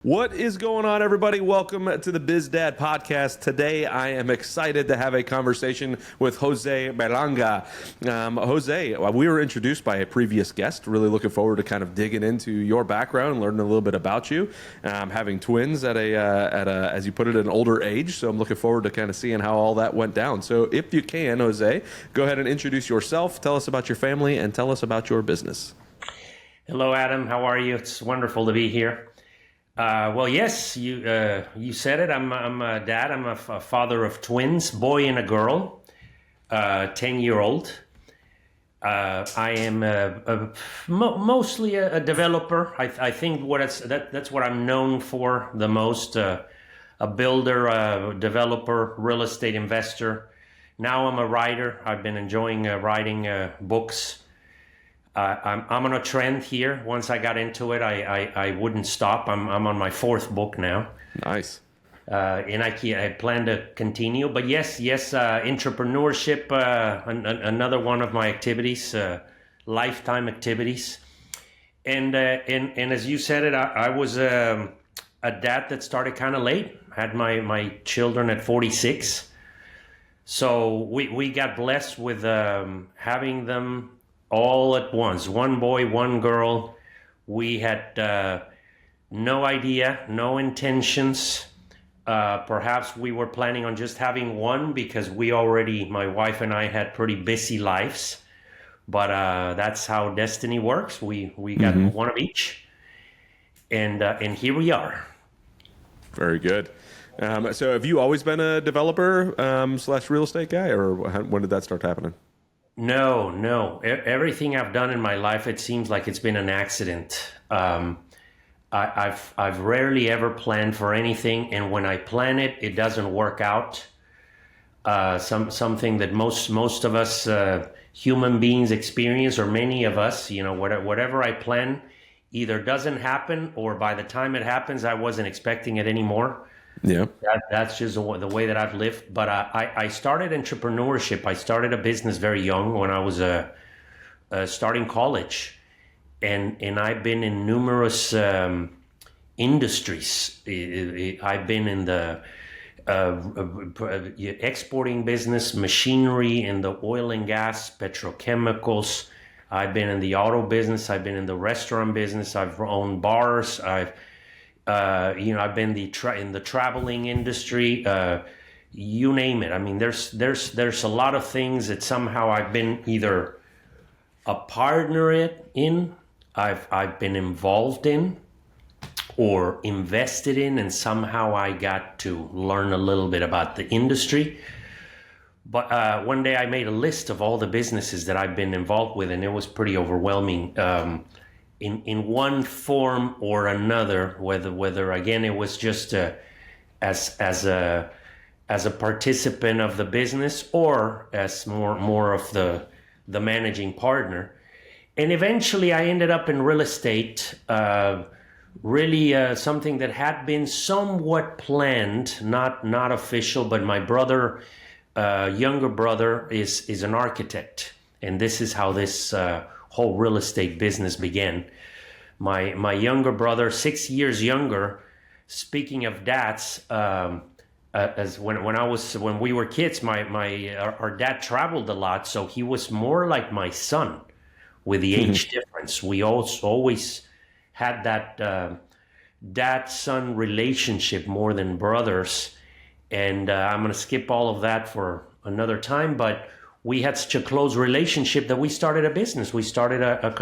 What is going on, everybody? Welcome to the BizDad Podcast. Today, I am excited to have a conversation with Jose Berlanga. Jose, we were introduced by a previous guest. Really looking forward to kind of digging into your background and learning a little bit about you. Having twins at a, as you put it, an older age. So I'm looking forward to kind of seeing how all that went down. So if you can, Jose, go ahead and introduce yourself. Tell us about your family and tell us about your business. Hello, Adam. How are you? It's wonderful to be here. Well, yes, you said it. I'm a dad. I'm a father of twins, boy and a girl, 10-year-old. I am mostly a developer. I think that's what I'm known for the most. A builder, a developer, real estate investor. Now I'm a writer. I've been enjoying writing books. I'm on a trend here. Once I got into it, I wouldn't stop. I'm on my fourth book now. Nice. And I plan to continue. But yes, entrepreneurship, another one of my activities, lifetime activities. And as you said it, I was a dad that started kind of late. Had my children at 46. So we got blessed with having them all at once, one boy, one girl. We had no idea, no intentions. Perhaps we were planning on just having one because my wife and I had pretty busy lives. But that's how destiny works. We got one of each, and here we are. Very good. So have you always been a developer / real estate guy, or when did that start happening? No. Everything I've done in my life, it seems like it's been an accident. I've rarely ever planned for anything, and when I plan it, it doesn't work out. Something that most of us human beings experience, or many of us, whatever I plan, either doesn't happen, or by the time it happens, I wasn't expecting it anymore. Yeah, that's just the way that I've lived. But I started entrepreneurship. I started a business very young when I was starting college, and I've been in numerous industries. I've been in the exporting business, machinery, in the oil and gas, petrochemicals. I've been in the auto business. I've been in the restaurant business. I've owned bars. I've been in the traveling industry, you name it. I mean, there's a lot of things that somehow I've been either a partner in, I've been involved in, or invested in, and somehow I got to learn a little bit about the industry. But one day I made a list of all the businesses that I've been involved with, and it was pretty overwhelming. In one form or another, whether again it was just as a participant of the business, or as more of the managing partner. And eventually I ended up in real estate, really something that had been somewhat planned, not official, but my brother, younger brother, is an architect, and this is how this whole real estate business began. My younger brother, 6 years younger. Speaking of dads, as when we were kids, our dad traveled a lot, so he was more like my son with the age difference. We always had that dad-son relationship more than brothers, and I'm going to skip all of that for another time, but we had such a close relationship that we started a business. We started a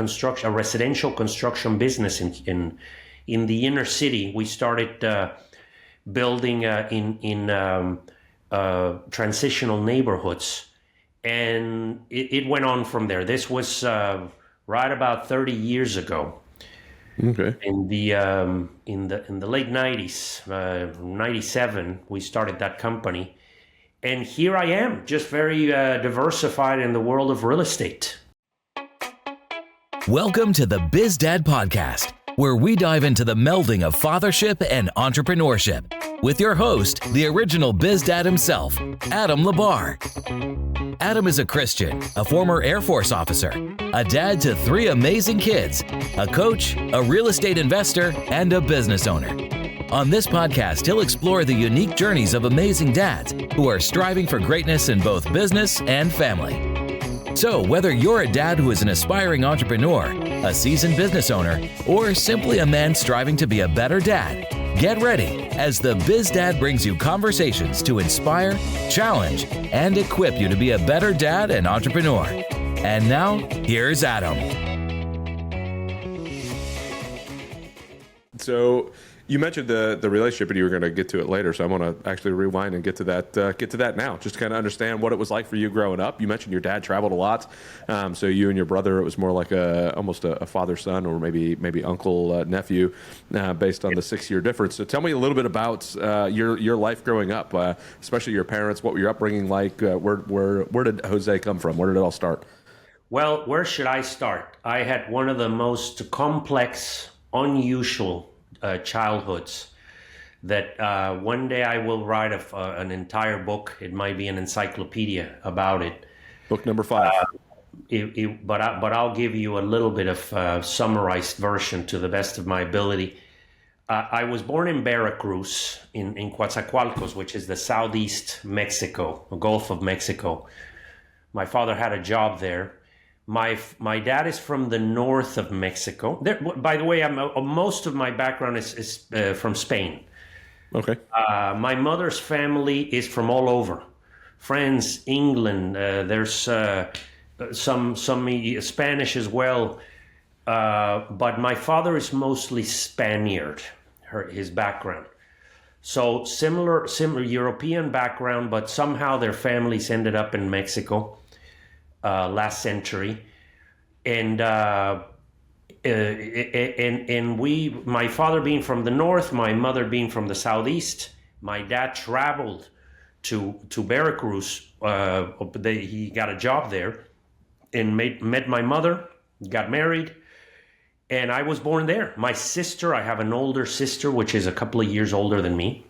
residential construction business in the inner city. We started building in transitional neighborhoods, and it went on from there. This was right about 30 years ago. Okay. In the late 90s, 97, we started that company. And here I am, just very diversified in the world of real estate. Welcome to the BizDad Podcast, where we dive into the melding of fathership and entrepreneurship with your host, the original BizDad himself, Adam Labar. Adam is a Christian, a former Air Force officer, a dad to 3 amazing kids, a coach, a real estate investor, and a business owner. On this podcast, he'll explore the unique journeys of amazing dads who are striving for greatness in both business and family. So whether you're a dad who is an aspiring entrepreneur, a seasoned business owner, or simply a man striving to be a better dad, get ready as the BizDad brings you conversations to inspire, challenge, and equip you to be a better dad and entrepreneur. And now, here's Adam. So you mentioned the relationship, and you were going to get to it later. So I want to actually rewind and get to that now, just to kind of understand what it was like for you growing up. You mentioned your dad traveled a lot, so you and your brother, it was more like almost a father-son, or maybe uncle nephew, based on the 6-year difference. So tell me a little bit about your life growing up, especially your parents. What were your upbringing like? Where did Jose come from? Where did it all start? Well, where should I start? I had one of the most complex, unusual childhoods that one day I will write an entire book. It might be an encyclopedia about it. Book number 5. But I'll give you a little bit of summarized version to the best of my ability. I was born in Veracruz, in Coatzacoalcos, which is the southeast Mexico, the Gulf of Mexico. My father had a job there. My dad is from the north of Mexico. By the way, most of my background is from Spain. Okay. My mother's family is from all over. France, England, there's some Spanish as well. But my father is mostly Spaniard, his background. So similar European background, but somehow their families ended up in Mexico. Last century, and my father being from the north, my mother being from the southeast, my dad traveled to Veracruz. He got a job there, and met my mother, got married, and I was born there. My sister, I have an older sister, which is a couple of years older than me.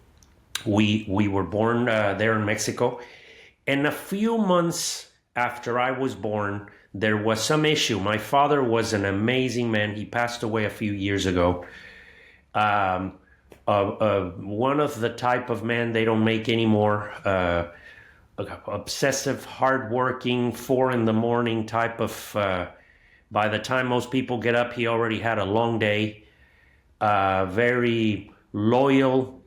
We were born there in Mexico, and a few months after I was born, there was some issue. My father was an amazing man. He passed away a few years ago. One of the type of men they don't make anymore. Obsessive, hardworking, 4 a.m. type of. By the time most people get up, he already had a long day. Very loyal,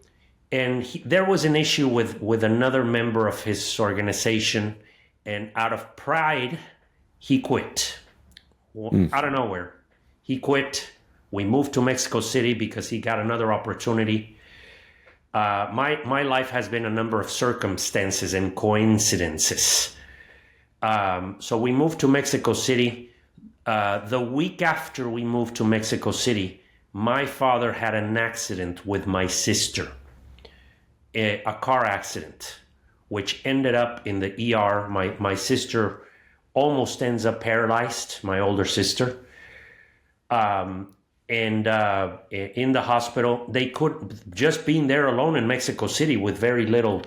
and there was an issue with another member of his organization. And out of pride, he quit. Out of nowhere, he quit. We moved to Mexico City because he got another opportunity. My life has been a number of circumstances and coincidences. So we moved to Mexico City. The week after we moved to Mexico City, my father had an accident with my sister, a car accident, which ended up in the ER. My sister almost ends up paralyzed, my older sister. And in the hospital, they could, just being there alone in Mexico City with very little,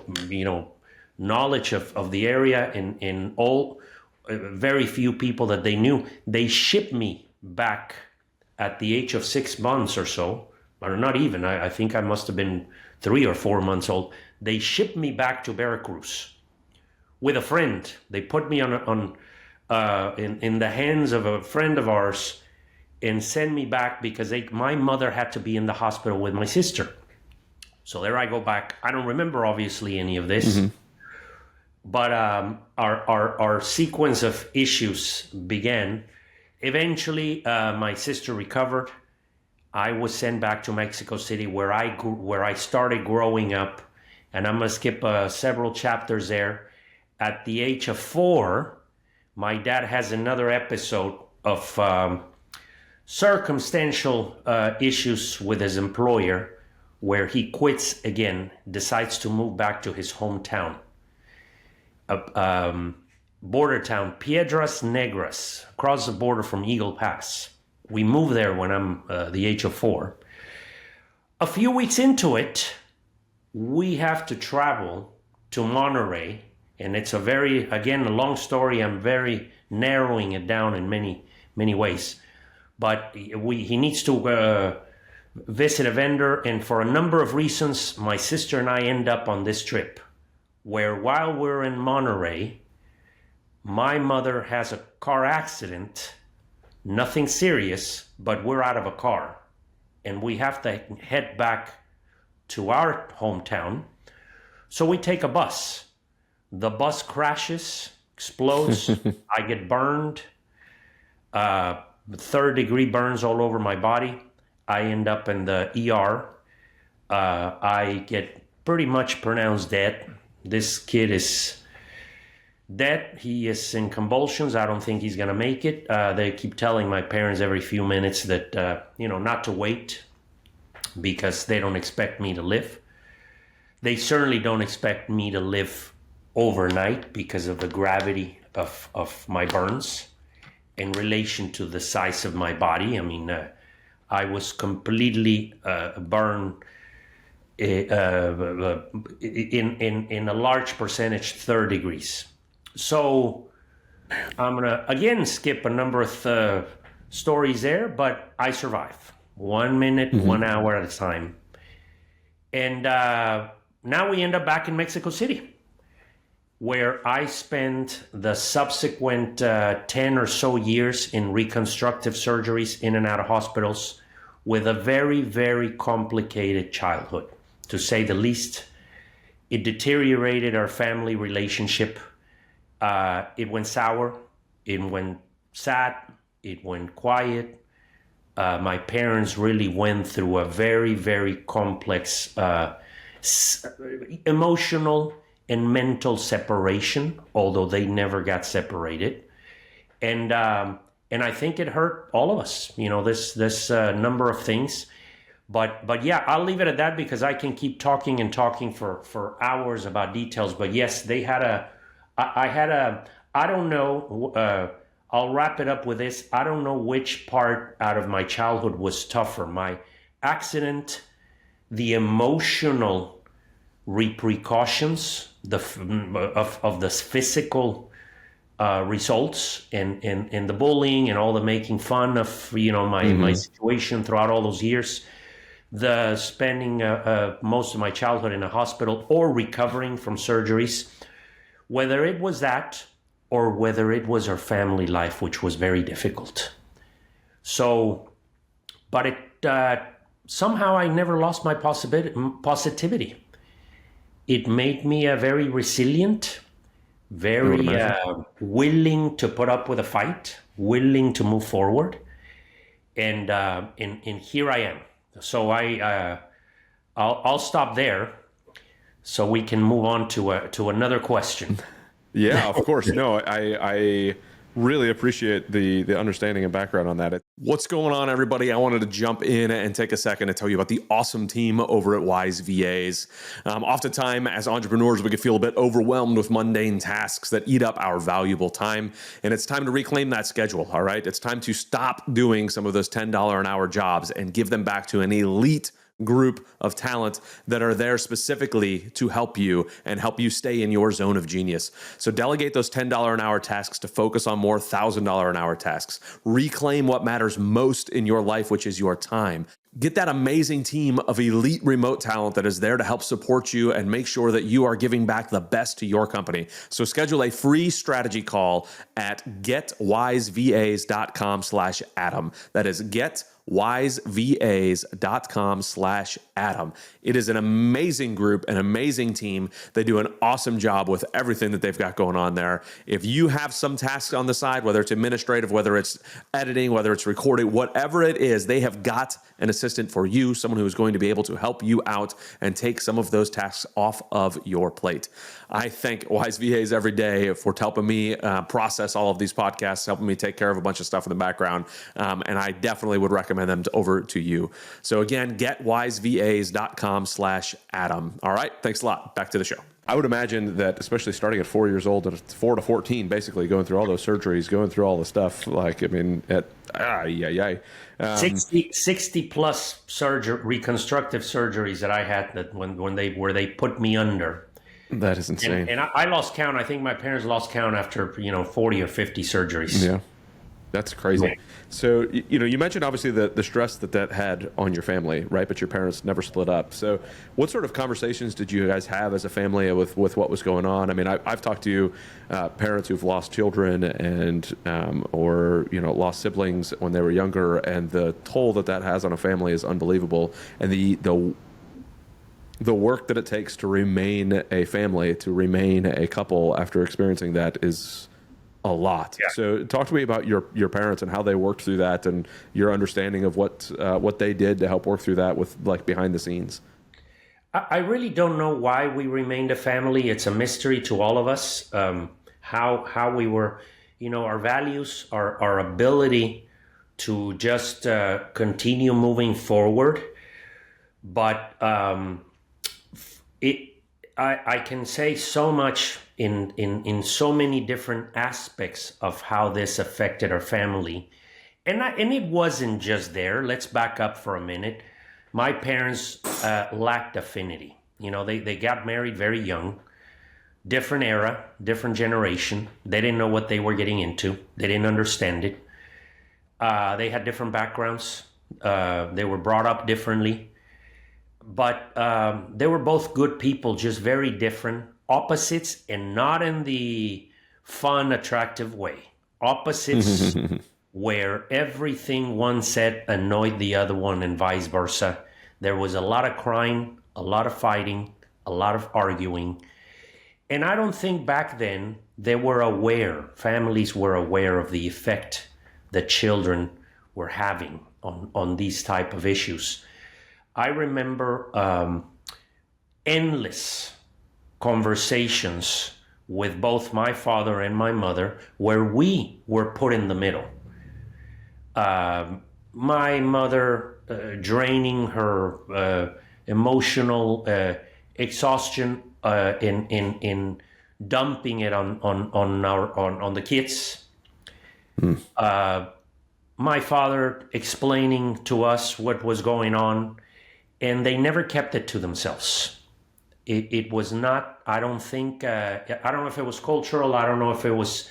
knowledge of the area and all, very few people that they knew, they shipped me back at the age of 6 months or so, or not even, I think I must have been 3 or 4 months old. They shipped me back to Veracruz with a friend. They put me in the hands of a friend of ours and sent me back because my mother had to be in the hospital with my sister. So there I go back. I don't remember obviously any of this, but our sequence of issues began. Eventually, my sister recovered. I was sent back to Mexico City where I started growing up. And I'm going to skip several chapters there. At the age of 4, my dad has another episode of circumstantial issues with his employer, where he quits again, decides to move back to his hometown. Border town, Piedras Negras, across the border from Eagle Pass. We moved there when I'm the age of 4. A few weeks into it, we have to travel to Monterrey, and it's a long story. I'm very narrowing it down in many ways, but he needs to visit a vendor, and for a number of reasons, my sister and I end up on this trip where while we're in Monterey, my mother has a car accident, nothing serious, but we're out of a car and we have to head back to our hometown. So we take a bus. The bus crashes, explodes, I get burned, 3rd-degree burns all over my body. I end up in the ER. I get pretty much pronounced dead. This kid is dead. He is in convulsions. I don't think he's going to make it. They keep telling my parents every few minutes that, not to wait because they don't expect me to live. They certainly don't expect me to live overnight because of the gravity of my burns in relation to the size of my body. I mean, I was completely burned in a large percentage, 3rd degrees. So I'm going to, again, skip a number of stories there, but I survive 1 minute, 1 hour at a time. And now we end up back in Mexico City, where I spent the subsequent 10 or so years in reconstructive surgeries in and out of hospitals with a very, very complicated childhood, to say the least. It deteriorated our family relationship. It went sour, it went sad, it went quiet. My parents really went through a very, very complex emotional and mental separation, although they never got separated. And I think it hurt all of us, this number of things. But yeah, I'll leave it at that because I can keep talking and talking for hours about details. But yes, I don't know, I'll wrap it up with this. I don't know which part out of my childhood was tougher. My accident, the emotional repercussions of the physical results and the bullying and all the making fun of my situation throughout all those years, the spending most of my childhood in a hospital or recovering from surgeries, whether it was that or whether it was our family life, which was very difficult. So, but it somehow I never lost my positivity. It made me a very resilient, very willing to put up with a fight, willing to move forward, and here I am. So I'll stop there, so we can move on to another question. Yeah, of course. No, I really appreciate the understanding and background on that. What's going on, everybody? I wanted to jump in and take a second to tell you about the awesome team over at Wise VAs. Oftentimes, as entrepreneurs, we can feel a bit overwhelmed with mundane tasks that eat up our valuable time, and it's time to reclaim that schedule, all right? It's time to stop doing some of those $10 an hour jobs and give them back to an elite group of talent that are there specifically to help you and help you stay in your zone of genius. So delegate those $10 an hour tasks to focus on more $1,000 an hour tasks. Reclaim what matters most in your life, which is your time. Get that amazing team of elite remote talent that is there to help support you and make sure that you are giving back the best to your company. So schedule a free strategy call at getwisevas.com/Adam. That is getwisevas.com/Adam. It is an amazing group, an amazing team. They do an awesome job with everything that they've got going on there. If you have some tasks on the side, whether it's administrative, whether it's editing, whether it's recording, whatever it is, they have got an assistant for you, someone who is going to be able to help you out and take some of those tasks off of your plate. I thank Wise VAs every day for helping me process all of these podcasts, helping me take care of a bunch of stuff in the background. And I definitely would recommend them over to you. So again, getwisevas.com/Adam. All right. Thanks a lot. Back to the show. I would imagine that, especially starting at 4 years old, at 4 to 14, basically going through all those surgeries, going through all the stuff, 60 plus reconstructive surgeries that I had that when they put me under. That is insane. And I lost count. I think my parents lost count after 40 or 50 surgeries. Yeah. That's crazy. Yeah. So, you mentioned obviously the stress that had on your family, right? But your parents never split up. So what sort of conversations did you guys have as a family with what was going on? I mean, I've talked to parents who've lost children and or lost siblings when they were younger, and the toll that has on a family is unbelievable. And the work that it takes to remain a family, to remain a couple after experiencing that is a lot. Yeah. So talk to me about your parents and how they worked through that, and your understanding of what they did to help work through that with behind the scenes. I really don't know why we remained a family. It's a mystery to all of us. How we were, our values, our ability to just continue moving forward. But I can say so much in so many different aspects of how this affected our family. And it wasn't just there. Let's back up for a minute. My parents lacked affinity. They got married very young, different era, different generation. They didn't know what they were getting into. They didn't understand it. They had different backgrounds. They were brought up differently. But they were both good people, just very different, opposites, and not in the fun, attractive way. Opposites where everything one said annoyed the other one and vice versa. There was a lot of crying, a lot of fighting, a lot of arguing. And I don't think back then families were aware of the effect that children were having on these type of issues. I remember endless conversations with both my father and my mother where we were put in the middle. My mother draining her emotional exhaustion in dumping it on the kids. My father explaining to us what was going on. And they never kept it to themselves. It was not, I don't think, I don't know if it was cultural, I don't know if it was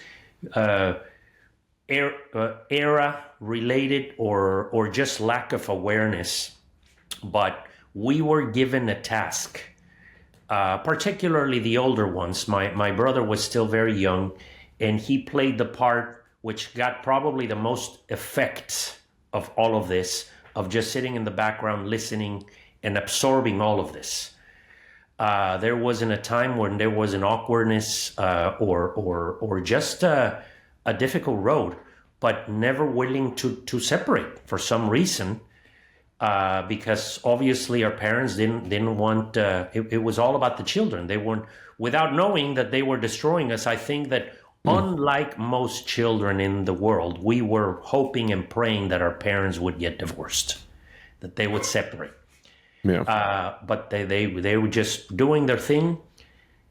era related or just lack of awareness. But we were given a task, particularly the older ones. My brother was still very young, and he played the part which got probably the most effect of all of this, of just sitting in the background, listening and absorbing all of this. There wasn't a time when there was an awkwardness or just a difficult road, but never willing to separate for some reason, because obviously our parents didn't want. It was all about the children. They weren't, without knowing that they were destroying us. I think that unlike most children in the world, we were hoping and praying that our parents would get divorced, that they would separate. Yeah. But they were just doing their thing,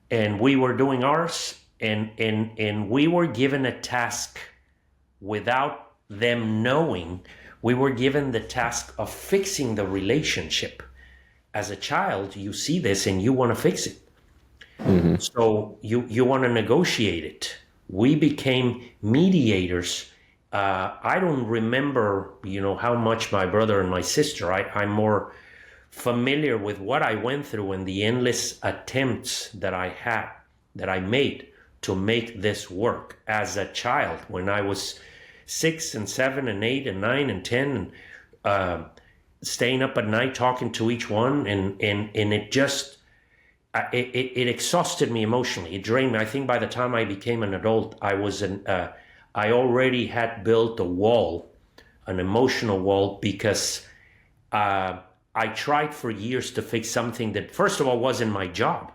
and we were doing ours, and we were given a task without them knowing. We were given the task of fixing the relationship. As a child, you see this and you want to fix it. Mm-hmm. So you want to negotiate it. We became mediators. I don't remember, how much my brother and my sister, I'm more familiar with what I went through and the endless attempts that I made to make this work as a child when I was 6 and 7 and 8 and 9 and 10, staying up at night talking to each one, and it just it exhausted me emotionally. It drained me. I think by the time I became an adult, I already had built a wall, an emotional wall, because I tried for years to fix something that, first of all, wasn't my job.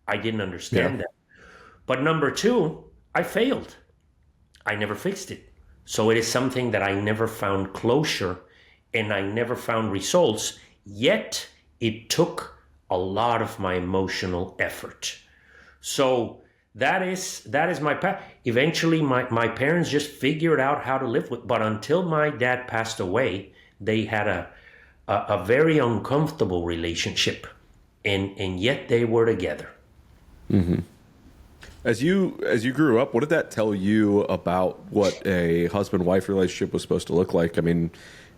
I didn't understand that. But number two, I failed. I never fixed it. So it is something that I never found closure, and I never found results, yet it took a lot of my emotional effort. So that is my path. Eventually, my parents just figured out how to live with, but until my dad passed away, they had a very uncomfortable relationship, and yet they were together. Mm-hmm. As you grew up, what did that tell you about what a husband-wife relationship was supposed to look like? I mean,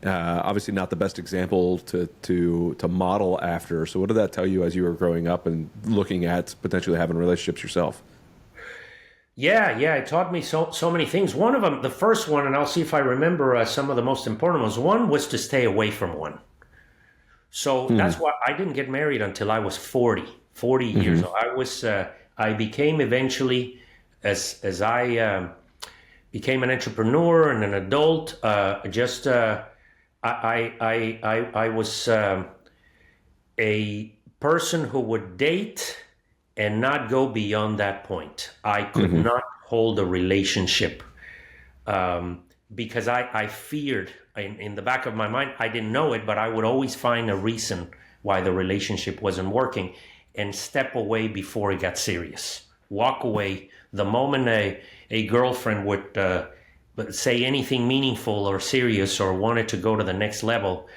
obviously not the best example to model after. So what did that tell you as you were growing up and looking at potentially having relationships yourself? Yeah, it taught me so many things. One of them, the first one, and I'll see if I remember some of the most important ones. One was to stay away from one. So that's why I didn't get married until I was 40 years old. I became eventually, as I became an entrepreneur and an adult, I was a person who would date and not go beyond that point. I could not hold a relationship because I feared, in the back of my mind, I didn't know it, but I would always find a reason why the relationship wasn't working and step away before it got serious. Walk away. The moment a girlfriend would say anything meaningful or serious or wanted to go to the next level,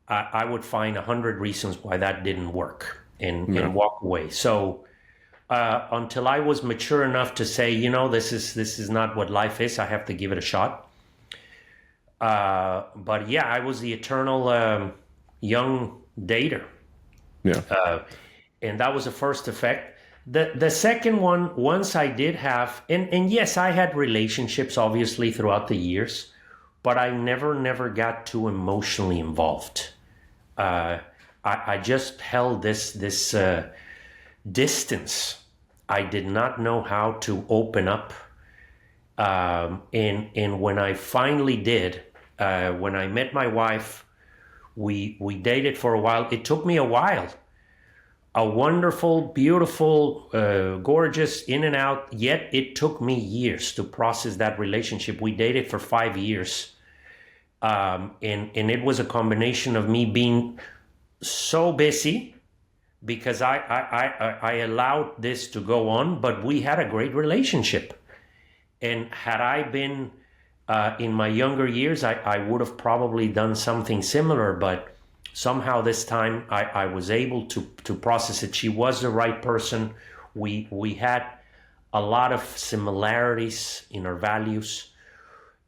I would find 100 reasons why that didn't work and walk away. So until I was mature enough to say, this is not what life is, I have to give it a shot. But yeah, I was the eternal young dater. Yeah. And that was the first effect. The second one, once I did have, and yes, I had relationships obviously throughout the years, but I never got too emotionally involved. I just held this distance. I did not know how to open up. And when I finally did, when I met my wife, we dated for a while. It took me a while. A wonderful, beautiful, gorgeous, in and out, yet it took me years to process that relationship. We dated for 5 years. And it was a combination of me being so busy because I allowed this to go on, but we had a great relationship. And had I been in my younger years, I would have probably done something similar, but somehow this time I was able to process it. She was the right person. We had a lot of similarities in our values.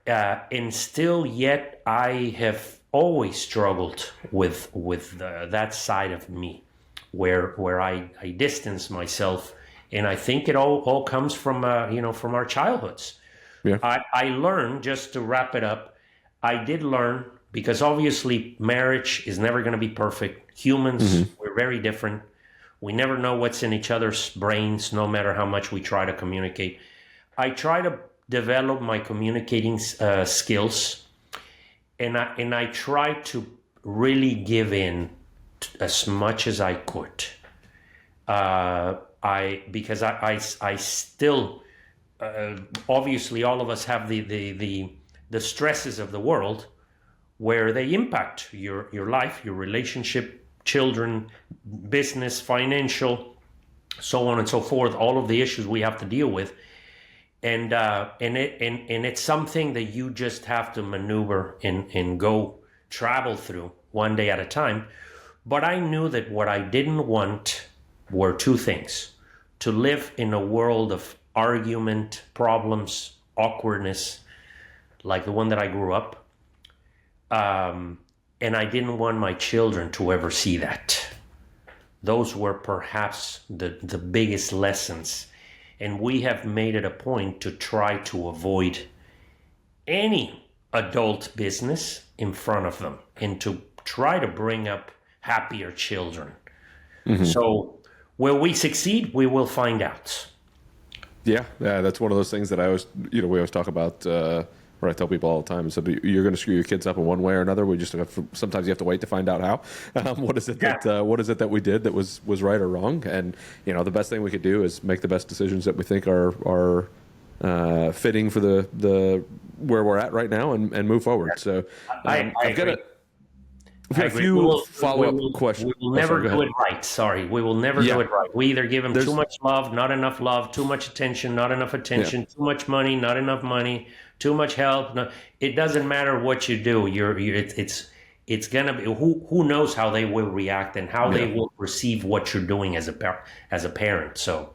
And still yet I have always struggled with that side of me where I distance myself. And I think it all comes from from our childhoods. Yeah. I learned, just to wrap it up, I did learn, because obviously marriage is never going to be perfect. Humans, we're very different. We never know what's in each other's brains, no matter how much we try to communicate. I try to develop my communicating skills, and I try to really give in as much as I could. Because I still, obviously all of us have the stresses of the world, where they impact your life, your relationship, children, business, financial, so on and so forth, all of the issues we have to deal with. And it's something that you just have to maneuver and go travel through one day at a time. But I knew that what I didn't want were two things: to live in a world of argument, problems, awkwardness, like the one that I grew up. And I didn't want my children to ever see that. Those were perhaps the biggest lessons. And we have made it a point to try to avoid any adult business in front of them and to try to bring up happier children. So will we succeed? We will find out. Yeah, that's one of those things that I always, we always talk about, or I tell people all the time, so you're going to screw your kids up in one way or another. We just sometimes you have to wait to find out how. What is it that we did that was right or wrong? And the best thing we could do is make the best decisions that we think are fitting for the where we're at right now and move forward. So I've got a few follow-up questions. We will never do it right. Sorry, we will never do it right. We either give them too much love, not enough love, too much attention, not enough attention, too much money, not enough money, too much help. No, it doesn't matter what you do. It's gonna be who knows how they will react and how they will perceive what you're doing as a parent. So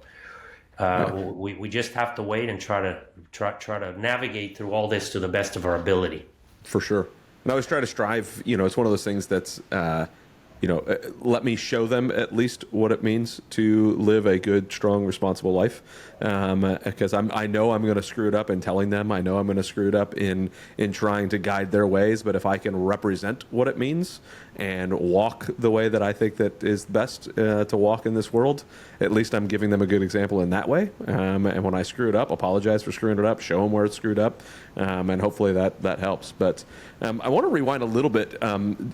We just have to wait and try to navigate through all this to the best of our ability. For sure. And I always try to strive, it's one of those things that's, let me show them at least what it means to live a good, strong, responsible life. Because I know I'm going to screw it up in telling them. I know I'm going to screw it up in trying to guide their ways. But if I can represent what it means and walk the way that I think that is best to walk in this world, at least I'm giving them a good example in that way. And when I screw it up, apologize for screwing it up, show them where it's screwed up, and hopefully that helps. But I want to rewind a little bit.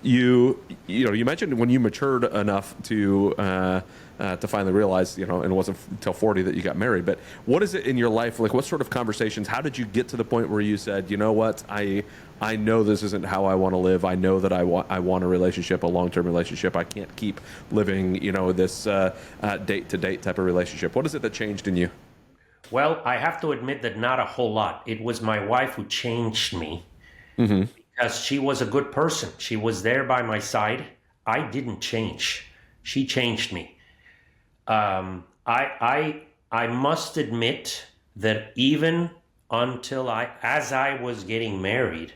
You mentioned when you matured enough to finally realize, and it wasn't until 40 that you got married. But what is it in your life? Like, what sort of conversations? How did you get to the point where you said, you know what, I know this isn't how I want to live. I know that I want a relationship, a long-term relationship. I can't keep living, this date-to-date type of relationship. What is it that changed in you? Well, I have to admit that not a whole lot. It was my wife who changed me because she was a good person. She was there by my side. I didn't change. She changed me. I must admit that even until as I was getting married,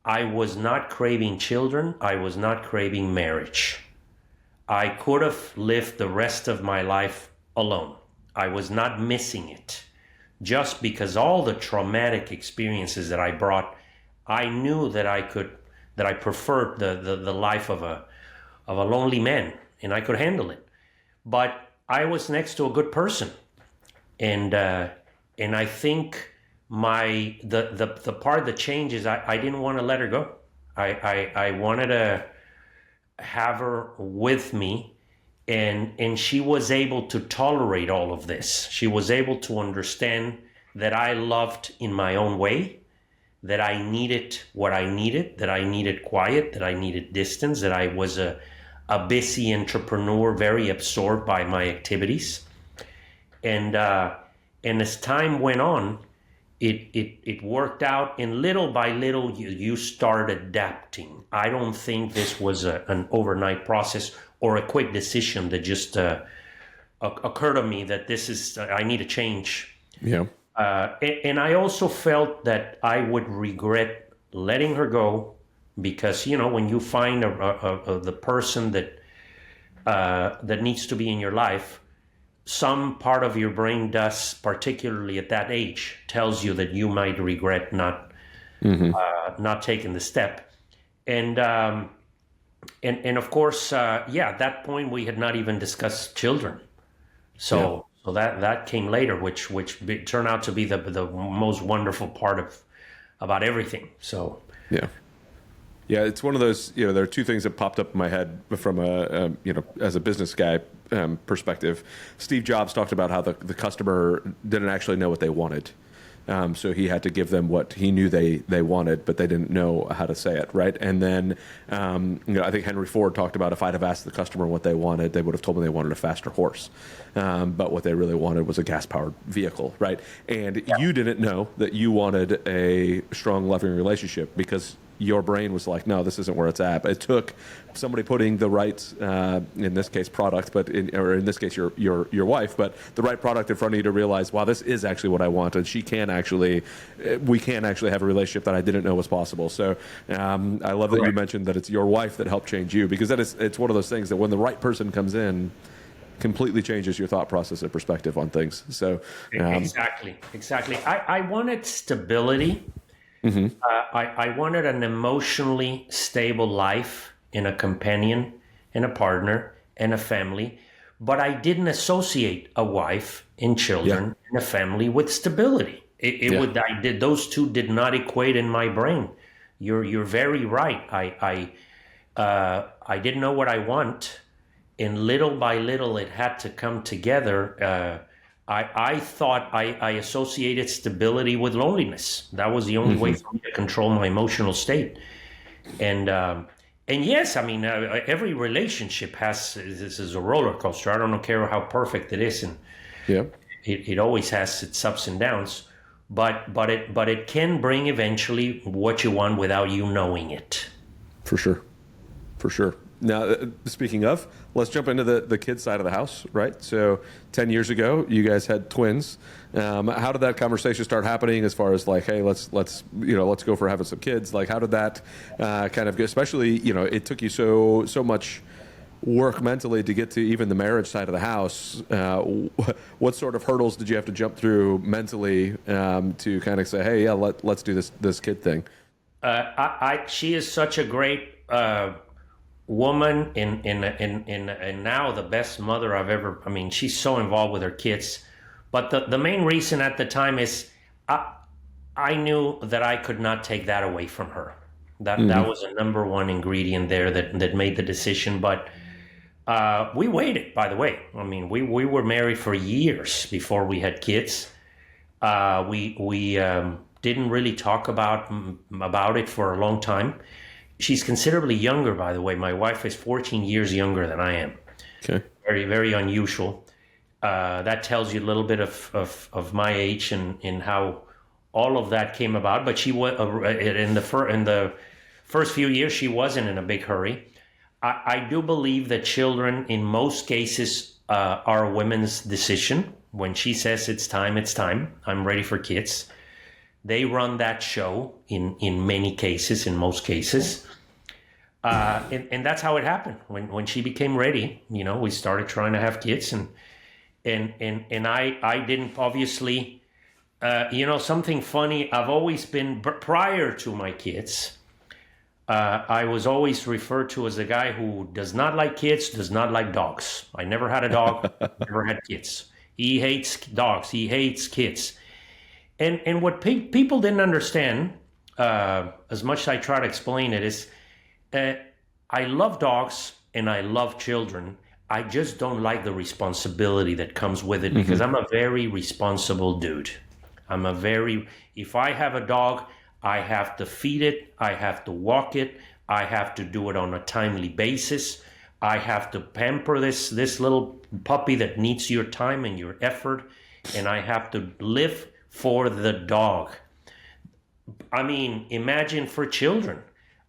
I was not craving children. I was not craving marriage. I could have lived the rest of my life alone. I was not missing it. Just because all the traumatic experiences that I brought, I knew that I preferred the life of a lonely man, and I could handle it. But I was next to a good person, and I think the part that changes, I didn't want to let her go. I wanted to have her with me, and she was able to tolerate all of this. She was able to understand that I loved in my own way, that I needed what I needed, that I needed quiet, that I needed distance, that I was a busy entrepreneur, very absorbed by my activities. And as time went on, it worked out, and little by little you start adapting. I don't think this was an overnight process or a quick decision that just occurred to me that I need a change. Yeah. And I also felt that I would regret letting her go, because when you find the person that needs to be in your life, some part of your brain does, particularly at that age, tells you that you might regret not taking the step. And of course, at that point we had not even discussed children. So that came later, which turned out to be the most wonderful part about everything. So yeah, it's one of those. There are two things that popped up in my head from as a business guy perspective. Steve Jobs talked about how the customer didn't actually know what they wanted. So he had to give them what he knew they wanted, but they didn't know how to say it, right? And then, I think Henry Ford talked about, if I'd have asked the customer what they wanted, they would have told me they wanted a faster horse. But what they really wanted was a gas-powered vehicle, right? And you didn't know that you wanted a strong, loving relationship because your brain was like, no, this isn't where it's at. But it took somebody putting the right, in this case, product, or in this case, your wife, but the right product in front of you to realize, wow, this is actually what I want, and we can actually have a relationship that I didn't know was possible. So I love that you mentioned that it's your wife that helped change you, because it's one of those things that when the right person comes in, completely changes your thought process and perspective on things. So exactly. I wanted stability. I wanted an emotionally stable life, and a companion, and a partner, and a family, but I didn't associate a wife and children and a family with stability. Those two did not equate in my brain. You're very right. I didn't know what I want, and little by little it had to come together. I thought I associated stability with loneliness. That was the only way for me to control my emotional state. And yes, I mean, every relationship is a roller coaster. I don't care how perfect it is, and it always has its ups and downs. But it can bring eventually what you want without you knowing it. For sure. Now, speaking of, let's jump into the kid side of the house, right? So 10 years ago, you guys had twins. How did that conversation start happening as far as like, hey, let's go for having some kids? Like, how did that kind of go? Especially, it took you so much work mentally to get to even the marriage side of the house. What sort of hurdles did you have to jump through mentally to kind of say, hey, yeah, let's do this kid thing? She is such a great woman and now the best mother I've ever. I mean, she's so involved with her kids. But the main reason at the time is I knew that I could not take that away from her. That was a number one ingredient there that made the decision. But we waited, by the way. I mean, we were married for years before we had kids. We didn't really talk about it for a long time. She's considerably younger, by the way. My wife is 14 years younger than I am. Okay. Very, very unusual. That tells you a little bit of my age and how all of that came about. But she was in the first few years, she wasn't in a big hurry. I do believe that children, in most cases, are a women's decision. When she says it's time, I'm ready for kids. They run that show in many cases, in most cases. And that's how it happened. When she became ready, we started trying to have kids. And I didn't, obviously, something funny. I've always been, prior to my kids, I was always referred to as a guy who does not like kids, does not like dogs. I never had a dog, never had kids. He hates dogs. He hates kids. And what people didn't understand, as much as I try to explain it, is I love dogs and I love children. I just don't like the responsibility that comes with it because I'm a very responsible dude. If I have a dog, I have to feed it, I have to walk it, I have to do it on a timely basis. I have to pamper this little puppy that needs your time and your effort, and I have to live for the dog. I mean, imagine for children.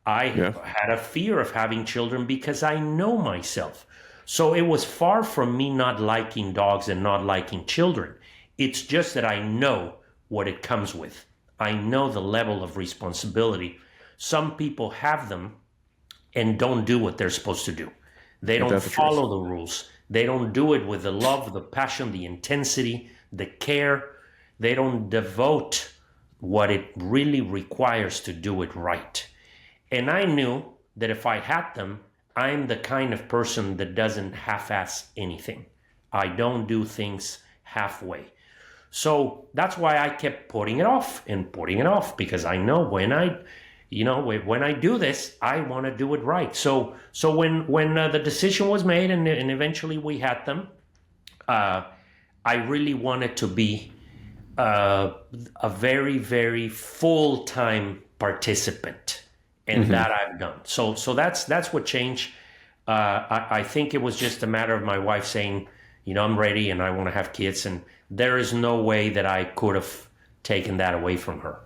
I had a fear of having children because I know myself. So it was far from me not liking dogs and not liking children. It's just that I know what it comes with. I know the level of responsibility. Some people have them and don't do what they're supposed to do. They don't follow the rules. They don't do it with the love, the passion, the intensity, the care. They don't devote what it really requires to do it right. And I knew that if I had them, I'm the kind of person that doesn't half-ass anything. I don't do things halfway. So that's why I kept putting it off, because I know when I do this, I want to do it right. So when the decision was made and eventually we had them, I really wanted to be a very, very full-time participant, and that I've done. So that's what changed. I think it was just a matter of my wife saying, I'm ready and I want to have kids, and there is no way that I could have taken that away from her.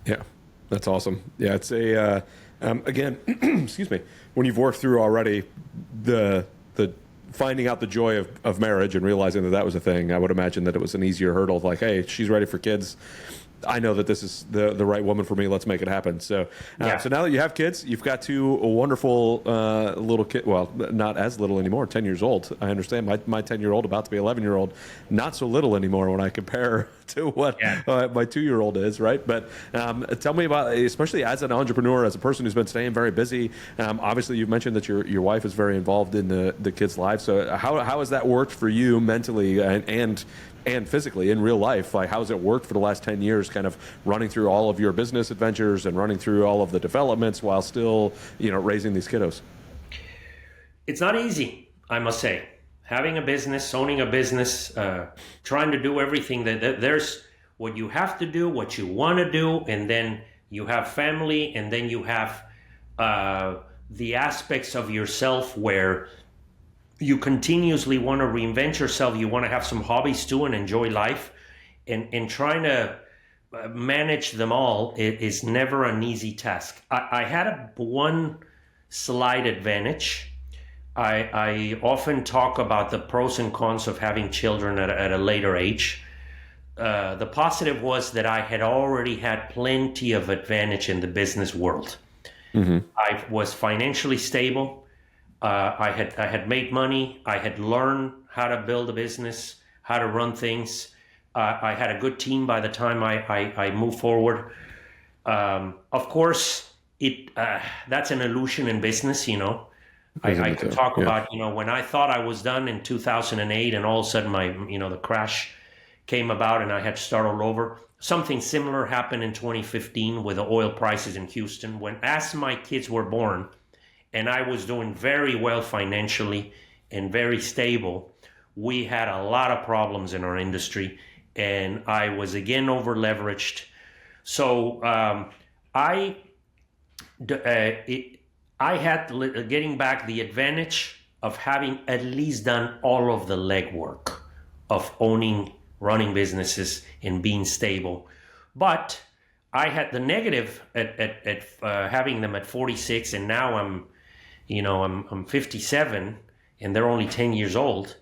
Yeah, that's awesome. Yeah, it's again, excuse me, when you've worked through already the finding out the joy of marriage and realizing that was a thing, I would imagine that it was an easier hurdle. Like, hey, she's ready for kids. I know that this is the right woman for me. Let's make it happen. So, so now that you have kids, you've got two wonderful little kids. Well, not as little anymore. 10 years old. I understand. My 10-year-old, about to be 11-year-old, not so little anymore when I compare to what my 2-year-old is. Right. But tell me about, especially as an entrepreneur, as a person who's been staying very busy. Obviously, you've mentioned that your wife is very involved in the kids' lives. So how has that worked for you mentally and physically in real life? Like, how has it worked for the last 10 years, kind of running through all of your business adventures and running through all of the developments while still, raising these kiddos? It's not easy, I must say. Having a business, owning a business, trying to do everything that there's what you have to do, what you want to do, and then you have family, and then you have the aspects of yourself where you continuously want to reinvent yourself. You want to have some hobbies too and enjoy life. And trying to manage them all is never an easy task. I had one slight advantage. I often talk about the pros and cons of having children at a later age. The positive was that I had already had plenty of advantage in the business world. I was financially stable. I had made money. I had learned how to build a business, how to run things. I had a good team by the time I moved forward. Of course, that's an illusion in business, you know. I could talk about, you know, when I thought I was done in 2008 and all of a sudden the crash came about and I had to start all over. Something similar happened in 2015 with the oil prices in Houston. As my kids were born and I was doing very well financially and very stable, we had a lot of problems in our industry and I was again over leveraged. So I had, getting back, the advantage of having at least done all of the legwork of running businesses and being stable. But I had the negative at having them at 46, and now I'm 57, and they're only 10 years old.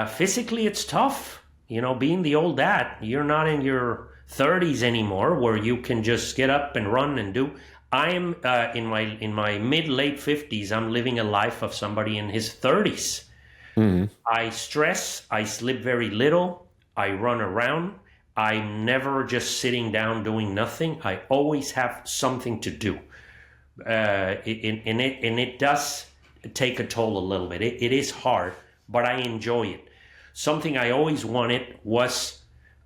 Physically, it's tough. You know, being the old dad, you're not in your 30s anymore, where you can just get up and run and do. I am in my mid-late 50s. I'm living a life of somebody in his 30s. I stress. I sleep very little. I run around. I'm never just sitting down doing nothing. I always have something to do. It does take a toll a little bit. It is hard, but I enjoy it. Something I always wanted was,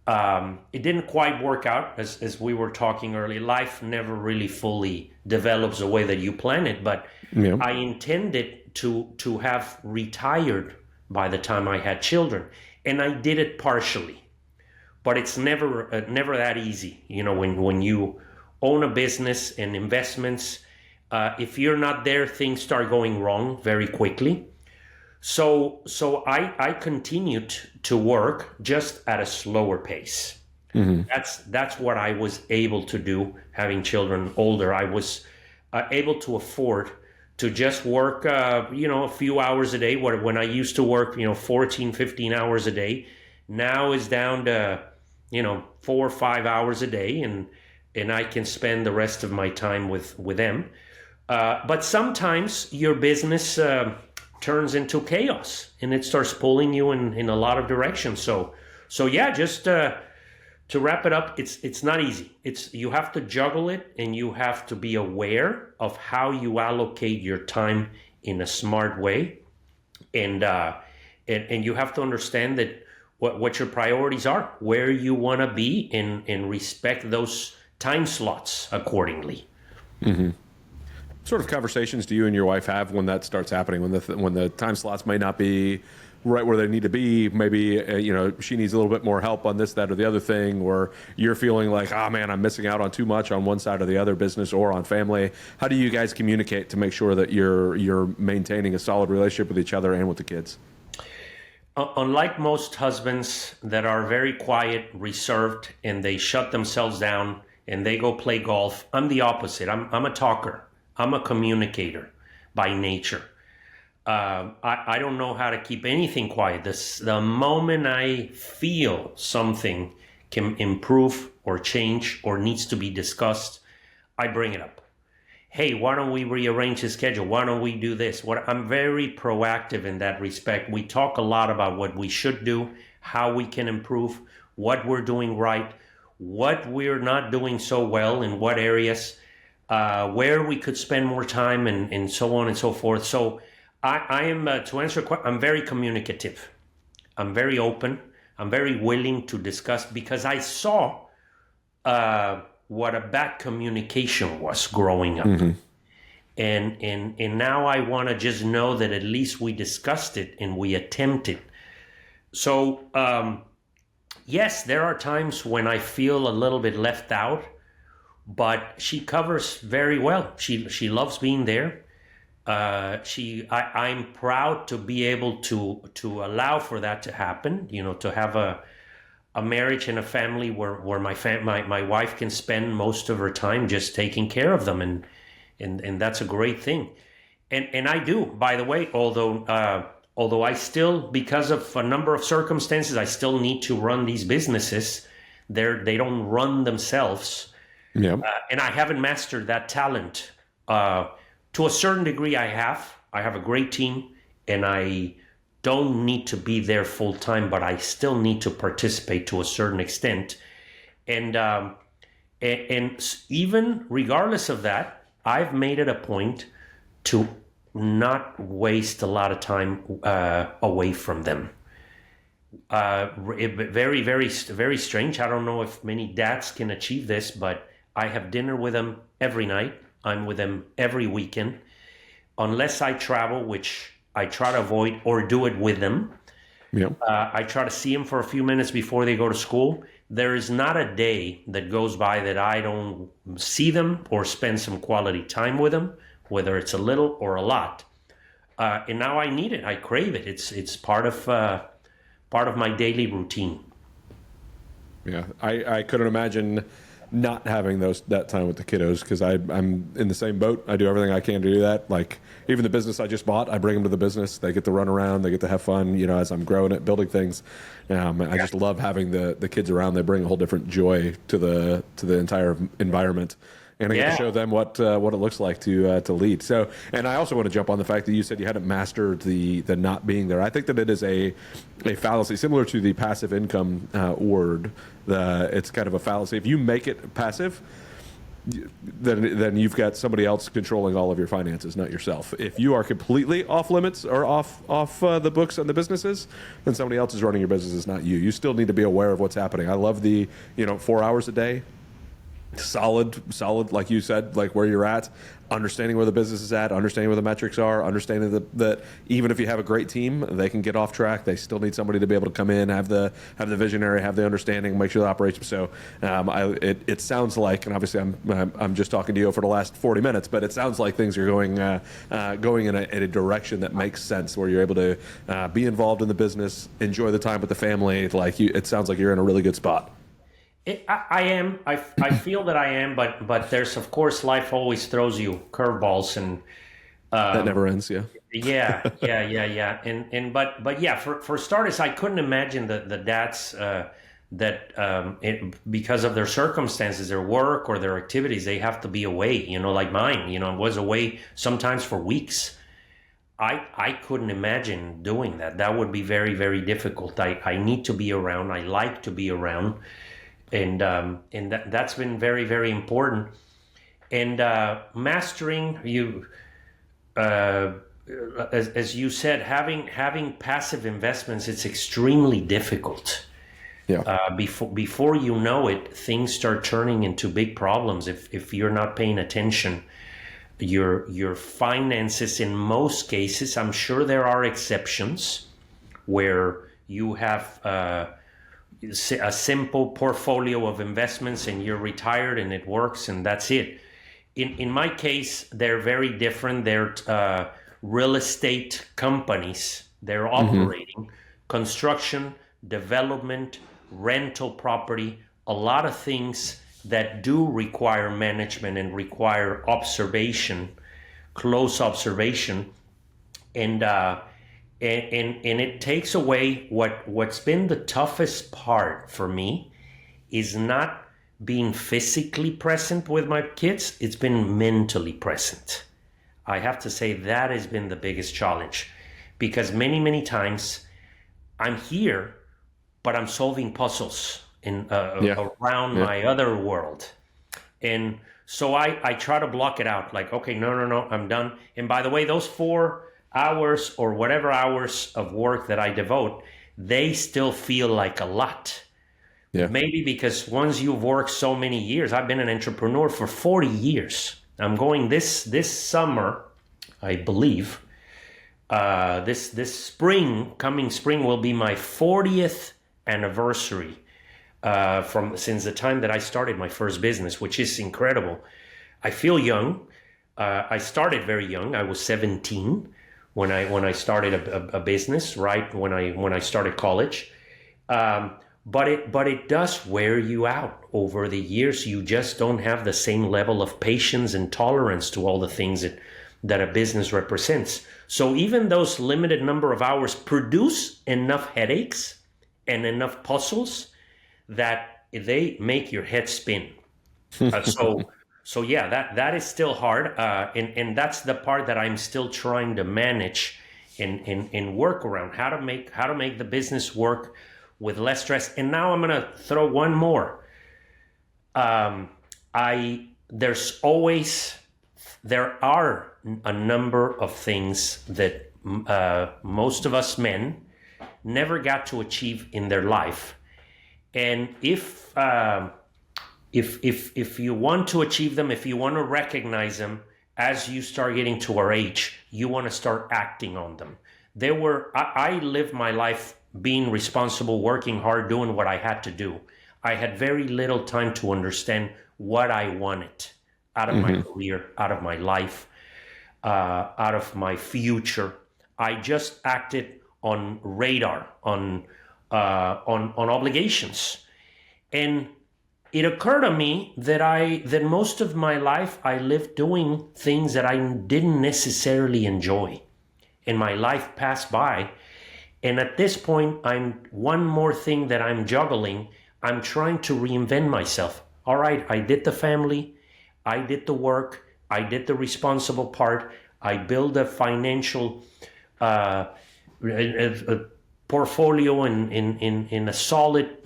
it didn't quite work out as we were talking earlier. Life never really fully develops the way that you plan it, but I intended to have retired by the time I had children. And I did it partially, but it's never that easy. You know, when you own a business and investments, if you're not there, things start going wrong very quickly. So I continued to work just at a slower pace. That's what I was able to do, having children older. I was able to afford to just work, a few hours a day. When I used to work, 14, 15 hours a day, now is down to, 4 or 5 hours a day, and I can spend the rest of my time with them. But sometimes your business turns into chaos, and it starts pulling you in a lot of directions. So yeah, just to wrap it up, it's not easy. You have to juggle it, and you have to be aware of how you allocate your time in a smart way, and you have to understand that what your priorities are, where you want to be, and respect those time slots accordingly. What sort of conversations do you and your wife have when that starts happening? When the time slots may not be right where they need to be, maybe she needs a little bit more help on this, that, or the other thing, or you're feeling like, oh man, I'm missing out on too much on one side or the other, business or on family. How do you guys communicate to make sure that you're maintaining a solid relationship with each other and with the kids? Unlike most husbands that are very quiet, reserved, and they shut themselves down and they go play golf, I'm the opposite. I'm a talker. I'm a communicator by nature. I don't know how to keep anything quiet. The moment I feel something can improve or change or needs to be discussed, I bring it up. Hey, why don't we rearrange the schedule? Why don't we do this? I'm very proactive in that respect. We talk a lot about what we should do, how we can improve, what we're doing right, what we're not doing so well in what areas, where we could spend more time, and so on and so forth. So I am, to answer your question, I'm very communicative. I'm very open. I'm very willing to discuss, because I saw what a bad communication was growing up. And now I want to just know that at least we discussed it and we attempted. So, yes, there are times when I feel a little bit left out, but she covers very well. She loves being there. I'm proud to be able to allow for that to happen, to have a marriage and a family where my wife can spend most of her time just taking care of them, and that's a great thing. And I do, by the way, although I still, because of a number of circumstances, I still need to run these businesses. They don't run themselves. Yeah. And I haven't mastered that talent. To a certain degree, I have a great team, and I don't need to be there full time, but I still need to participate to a certain extent. And even regardless of that, I've made it a point to not waste a lot of time away from them. Very, very, very strange. I don't know if many dads can achieve this, but I have dinner with them every night. I'm with them every weekend. Unless I travel, which I try to avoid, or do it with them. Yeah. I try to see them for a few minutes before they go to school. There is not a day that goes by that I don't see them or spend some quality time with them, whether it's a little or a lot. And now I need it. I crave it. It's part of my daily routine. Yeah, I couldn't imagine not having that time with the kiddos, because I'm in the same boat. I do everything I can to do that. Like, even the business I just bought, I bring them to the business. They get to run around. They get to have fun, as I'm growing it, building things. I just love having the kids around. They bring a whole different joy to the entire environment. And I get to show them what it looks like to lead. So, and I also want to jump on the fact that you said you hadn't mastered the not being there. I think that it is a fallacy similar to the passive income word. It's kind of a fallacy. If you make it passive, then you've got somebody else controlling all of your finances, not yourself. If you are completely off limits or off the books on the businesses, then somebody else is running your businesses, not you. You still need to be aware of what's happening. I love the 4 hours a day. Solid, like you said, like where you're at, understanding where the business is at, understanding where the metrics are, understanding that even if you have a great team, they can get off track. They still need somebody to be able to come in, have the visionary, have the understanding, make sure the operation. So it sounds like, and obviously I'm just talking to you for the last 40 minutes, but it sounds like things are going in a direction that makes sense, where you're able to be involved in the business, enjoy the time with the family. It sounds like you're in a really good spot. I am. I feel that I am, but there's, of course, life always throws you curveballs, and that never ends. Yeah. Yeah. But yeah, for starters, I couldn't imagine the dads because of their circumstances, their work or their activities, they have to be away. Like mine. I was away sometimes for weeks. I couldn't imagine doing that. That would be very, very difficult. I need to be around. I like to be around. And that's been very, very important. And mastering, as you said, having passive investments, it's extremely difficult. Yeah. Before you know it, things start turning into big problems if you're not paying attention. Your finances, in most cases, I'm sure there are exceptions where you have a simple portfolio of investments and you're retired and it works and that's it. In my case, they're very different. They're real estate companies. They're operating construction, development, rental property, a lot of things that do require management and require observation, close observation. And it takes away what's been the toughest part for me is not being physically present with my kids. It's been mentally present. I have to say that has been the biggest challenge, because many, many times I'm here, but I'm solving puzzles around my other world. And so I try to block it out, like, okay, no, I'm done. And by the way, those 4 hours or whatever hours of work that I devote, they still feel like a lot. Yeah. Maybe because once you've worked so many years, I've been an entrepreneur for 40 years. I'm going this summer, I believe, this coming spring will be my 40th anniversary since the time that I started my first business, which is incredible. I feel young. I started very young. I was 17. When I started a business, right when I started college, but it does wear you out over the years. You just don't have the same level of patience and tolerance to all the things that a business represents. So even those limited number of hours produce enough headaches and enough puzzles that they make your head spin. So yeah, that is still hard, and that's the part that I'm still trying to manage and work around how to make the business work with less stress. And now I'm gonna throw one more. There are a number of things that most of us men never got to achieve in their life, and if you want to achieve them, if you want to recognize them as you start getting to our age, you want to start acting on them. I lived my life being responsible, working hard, doing what I had to do. I had very little time to understand what I wanted out of my career, out of my life, out of my future. I just acted on radar, on obligations. And it occurred to me that most of my life I lived doing things that I didn't necessarily enjoy. And my life passed by. And at this point, one more thing that I'm juggling. I'm trying to reinvent myself. All right, I did the family, I did the work, I did the responsible part, I built a financial portfolio in a solid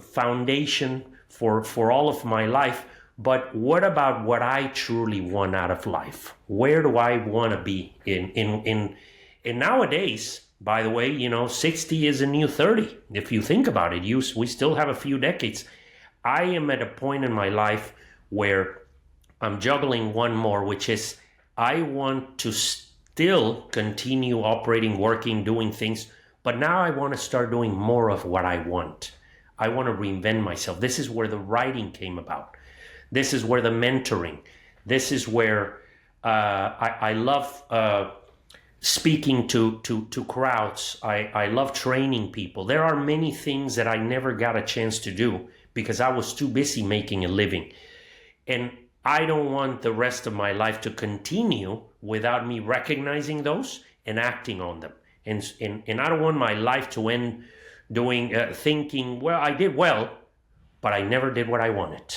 foundation for all of my life. But what about what I truly want out of life? Where do I want to be in nowadays? By the way, 60 is a new 30. If you think about it, we still have a few decades. I am at a point in my life where I'm juggling one more, which is I want to still continue operating, working, doing things, but now I want to start doing more of what I want. I want to reinvent myself. This is where the writing came about. This is where the mentoring. This is where I love speaking to crowds. I love training people. There are many things that I never got a chance to do because I was too busy making a living. And I don't want the rest of my life to continue without me recognizing those and acting on them. And I don't want my life to end thinking, well, I did well, but I never did what I wanted.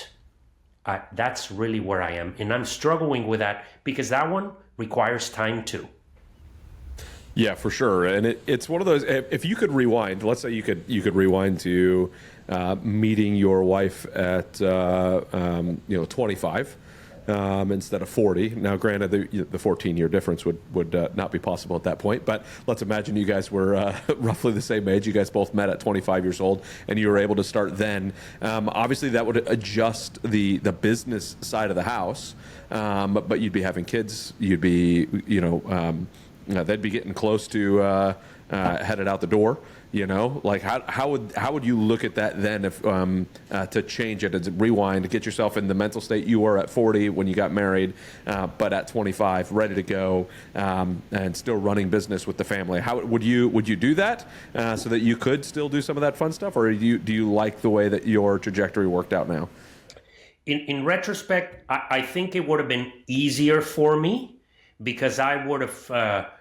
That's really where I am. And I'm struggling with that because that one requires time too. Yeah, for sure. And it's one of those, if you could rewind, let's say you could rewind to meeting your wife at 25 instead of 40. Now, granted, the 14-year difference would not be possible at that point, but let's imagine you guys were roughly the same age. You guys both met at 25 years old, and you were able to start then. Obviously, that would adjust the business side of the house, but you'd be having kids. You'd be, they'd be getting close to headed out the door. Like how would you look at that then if to change it, to rewind, to get yourself in the mental state you were at 40 when you got married, but at 25 ready to go and still running business with the family? How would you do that so that you could still do some of that fun stuff, or do you like the way that your trajectory worked out now? In retrospect, I think it would have been easier for me because I would have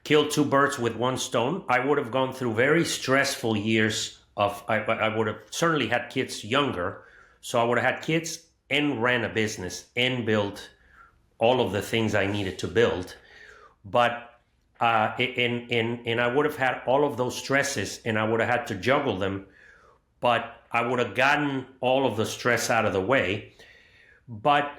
killed two birds with one stone. I would have gone through very stressful years I would have certainly had kids younger. So I would have had kids and ran a business and built all of the things I needed to build. But, and I would have had all of those stresses and I would have had to juggle them, but I would have gotten all of the stress out of the way. But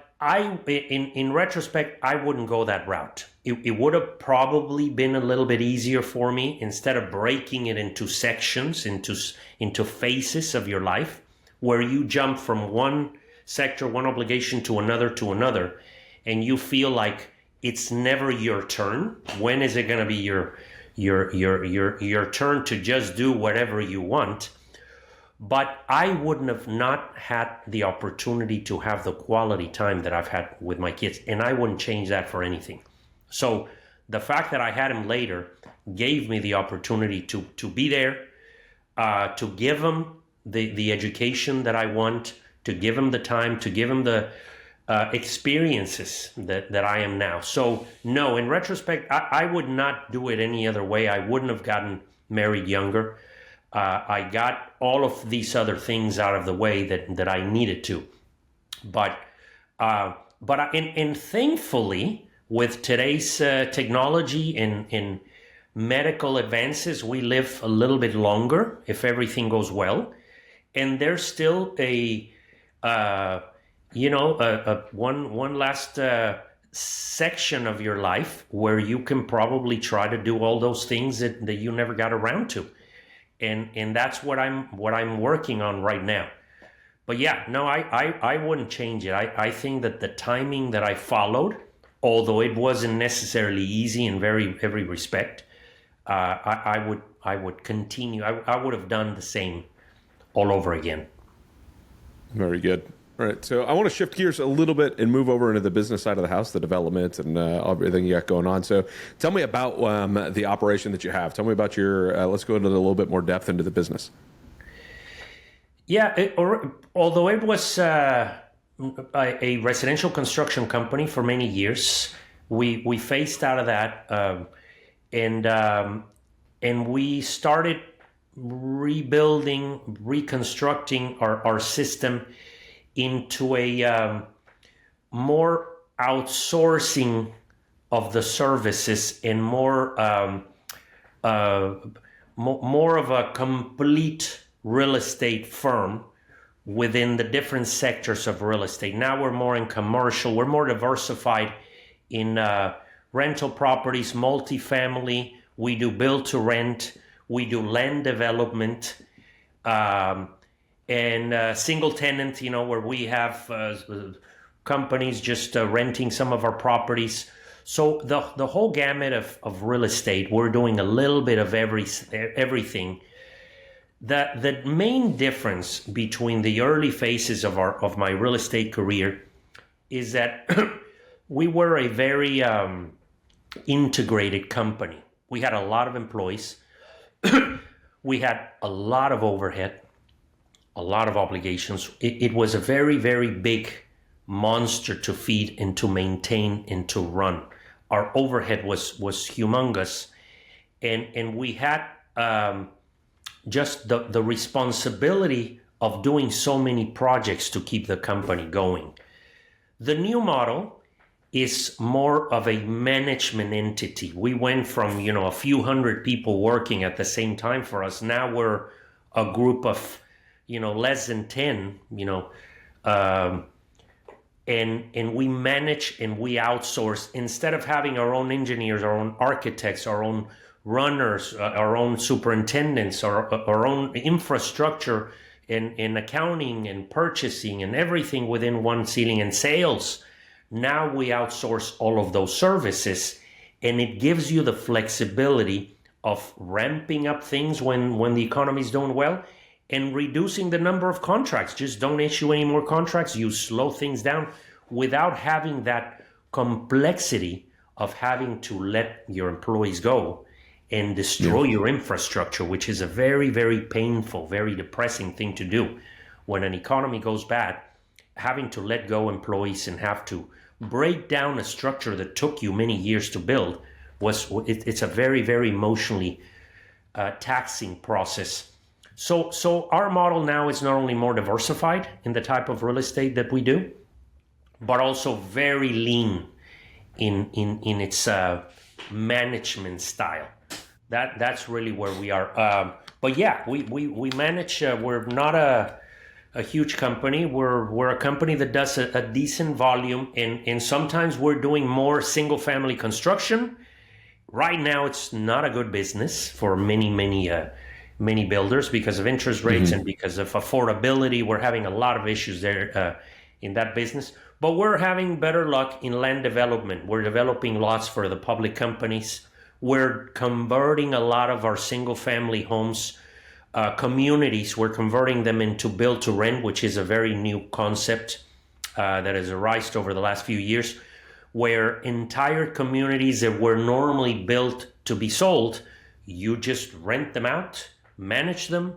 in retrospect, I wouldn't go that route. It would have probably been a little bit easier for me instead of breaking it into sections, into phases of your life, where you jump from one sector, one obligation to another, and you feel like it's never your turn. When is it going to be your turn to just do whatever you want? But I wouldn't have not had the opportunity to have the quality time that I've had with my kids, and I wouldn't change that for anything. So the fact that I had him later gave me the opportunity to be there, to give him the education that I want, to give him the time, to give him the experiences that I am now. So no, in retrospect, I would not do it any other way. I wouldn't have gotten married younger. I got all of these other things out of the way that I needed to. But thankfully, with today's technology and medical advances, we live a little bit longer if everything goes well. And there's still one last section of your life where you can probably try to do all those things that you never got around to. And that's what I'm working on right now. But yeah, no, I wouldn't change it. I think that the timing that I followed, although it wasn't necessarily easy in every respect, I would continue. I would have done the same all over again. Very good. All right, so I want to shift gears a little bit and move over into the business side of the house, the development and everything you got going on. So tell me about the operation that you have. Tell me about your, let's go into a little bit more depth into the business. Yeah, although it was a residential construction company for many years, we phased out of that and we started reconstructing our system into a more outsourcing of the services and more of a complete real estate firm within the different sectors of real estate. Now we're more in commercial, we're more diversified in rental properties, multifamily, we do build to rent, we do land development, and single tenant, where we have companies just renting some of our properties. So the whole gamut of real estate, we're doing a little bit of everything. The main difference between the early phases of my real estate career is that we were a very integrated company. We had a lot of employees. We had a lot of overhead, a lot of obligations. It was a very, very big monster to feed and to maintain and to run. Our overhead was humongous, and we had just the responsibility of doing so many projects to keep the company going. The new model is more of a management entity. We went from a few hundred people working at the same time for us. Now we're a group of less than 10, and we manage and we outsource instead of having our own engineers, our own architects, our own runners, our own superintendents, our own infrastructure in accounting and purchasing and everything within one ceiling, and sales. Now we outsource all of those services, and it gives you the flexibility of ramping up things when the economy is doing well, and reducing the number of contracts. Just don't issue any more contracts. You slow things down without having that complexity of having to let your employees go and destroy your infrastructure, which is a very, very painful, very depressing thing to do. When an economy goes bad, having to let go employees and have to break down a structure that took you many years to build, it's a very, very emotionally taxing process. So our model now is not only more diversified in the type of real estate that we do, but also very lean in its management style. That's really where we are. But yeah, we manage. We're not a huge company. We're a company that does a decent volume, and sometimes we're doing more single family construction. Right now, it's not a good business for many builders because of interest rates and because of affordability. We're having a lot of issues there in that business. But we're having better luck in land development. We're developing lots for the public companies. We're converting a lot of our single family homes, communities. We're converting them into build to rent, which is a very new concept that has arisen over the last few years, where entire communities that were normally built to be sold, you just rent them out, manage them,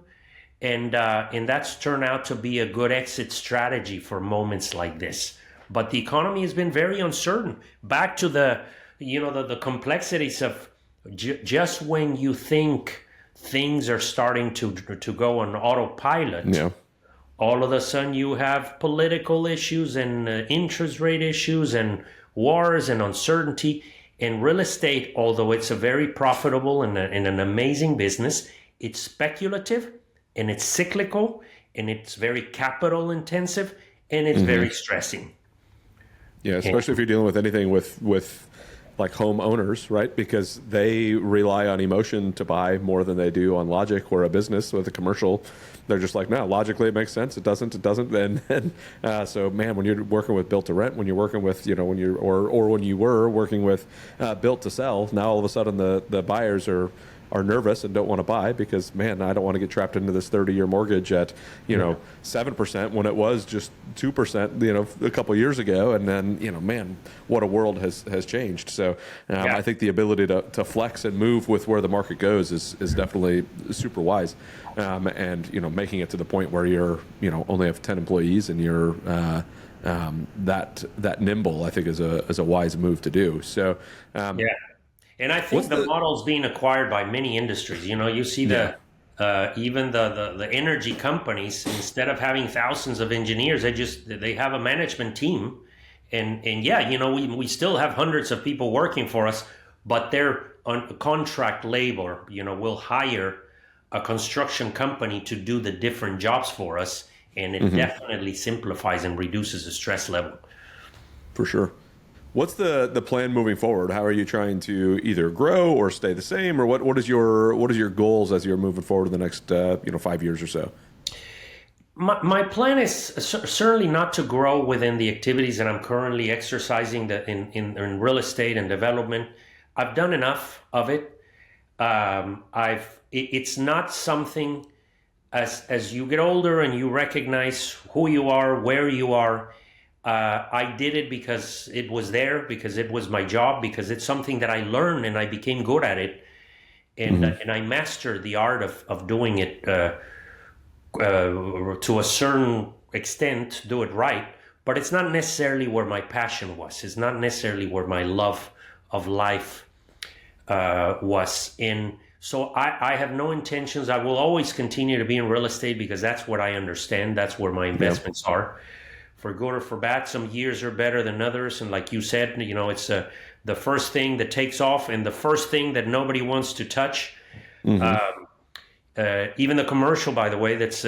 and that's turned out to be a good exit strategy for moments like this, but the economy has been very uncertain. Back to the complexities of just when you think things are starting to go on autopilot. Yeah. All of a sudden you have political issues and interest rate issues and wars and uncertainty. And real estate, although it's a very profitable and an amazing business, it's speculative and it's cyclical and it's very capital intensive and it's very stressing. Yeah, especially if you're dealing with anything with like homeowners, right? Because they rely on emotion to buy more than they do on logic. Or a business with a commercial, they're just like, no, logically it makes sense. It doesn't. And so, man, when you're working with built to rent, when you're working with, when you're when you were working with built to sell, now all of a sudden the buyers are nervous and don't want to buy because, man, I don't want to get trapped into this 30-year mortgage at 7% when it was just 2% a couple of years ago. And then man, what a world has changed. So I think the ability to flex and move with where the market goes is definitely super wise. And making it to the point where you're only have 10 employees and you're that nimble, I think is a wise move to do. So And I think the model's being acquired by many industries. You see even the energy companies, instead of having thousands of engineers, they have a management team. And we still have hundreds of people working for us, but they're on contract labor. We'll hire a construction company to do the different jobs for us. And it definitely simplifies and reduces the stress level. For sure. What's the plan moving forward? How are you trying to either grow or stay the same, or what is your goals as you're moving forward in the next 5 years or so? My plan is certainly not to grow within the activities that I'm currently exercising in real estate and development. I've done enough of it. It's not something as you get older and you recognize who you are, where you are. I did it because it was there, because it was my job, because it's something that I learned and I became good at it. And I mastered the art of doing it to a certain extent, do it right. But it's not necessarily where my passion was. It's not necessarily where my love of life was in. So I have no intentions. I will always continue to be in real estate because that's what I understand. That's where my investments are. For good or for bad, some years are better than others. And like you said, it's the first thing that takes off and the first thing that nobody wants to touch. Even the commercial, by the way, it's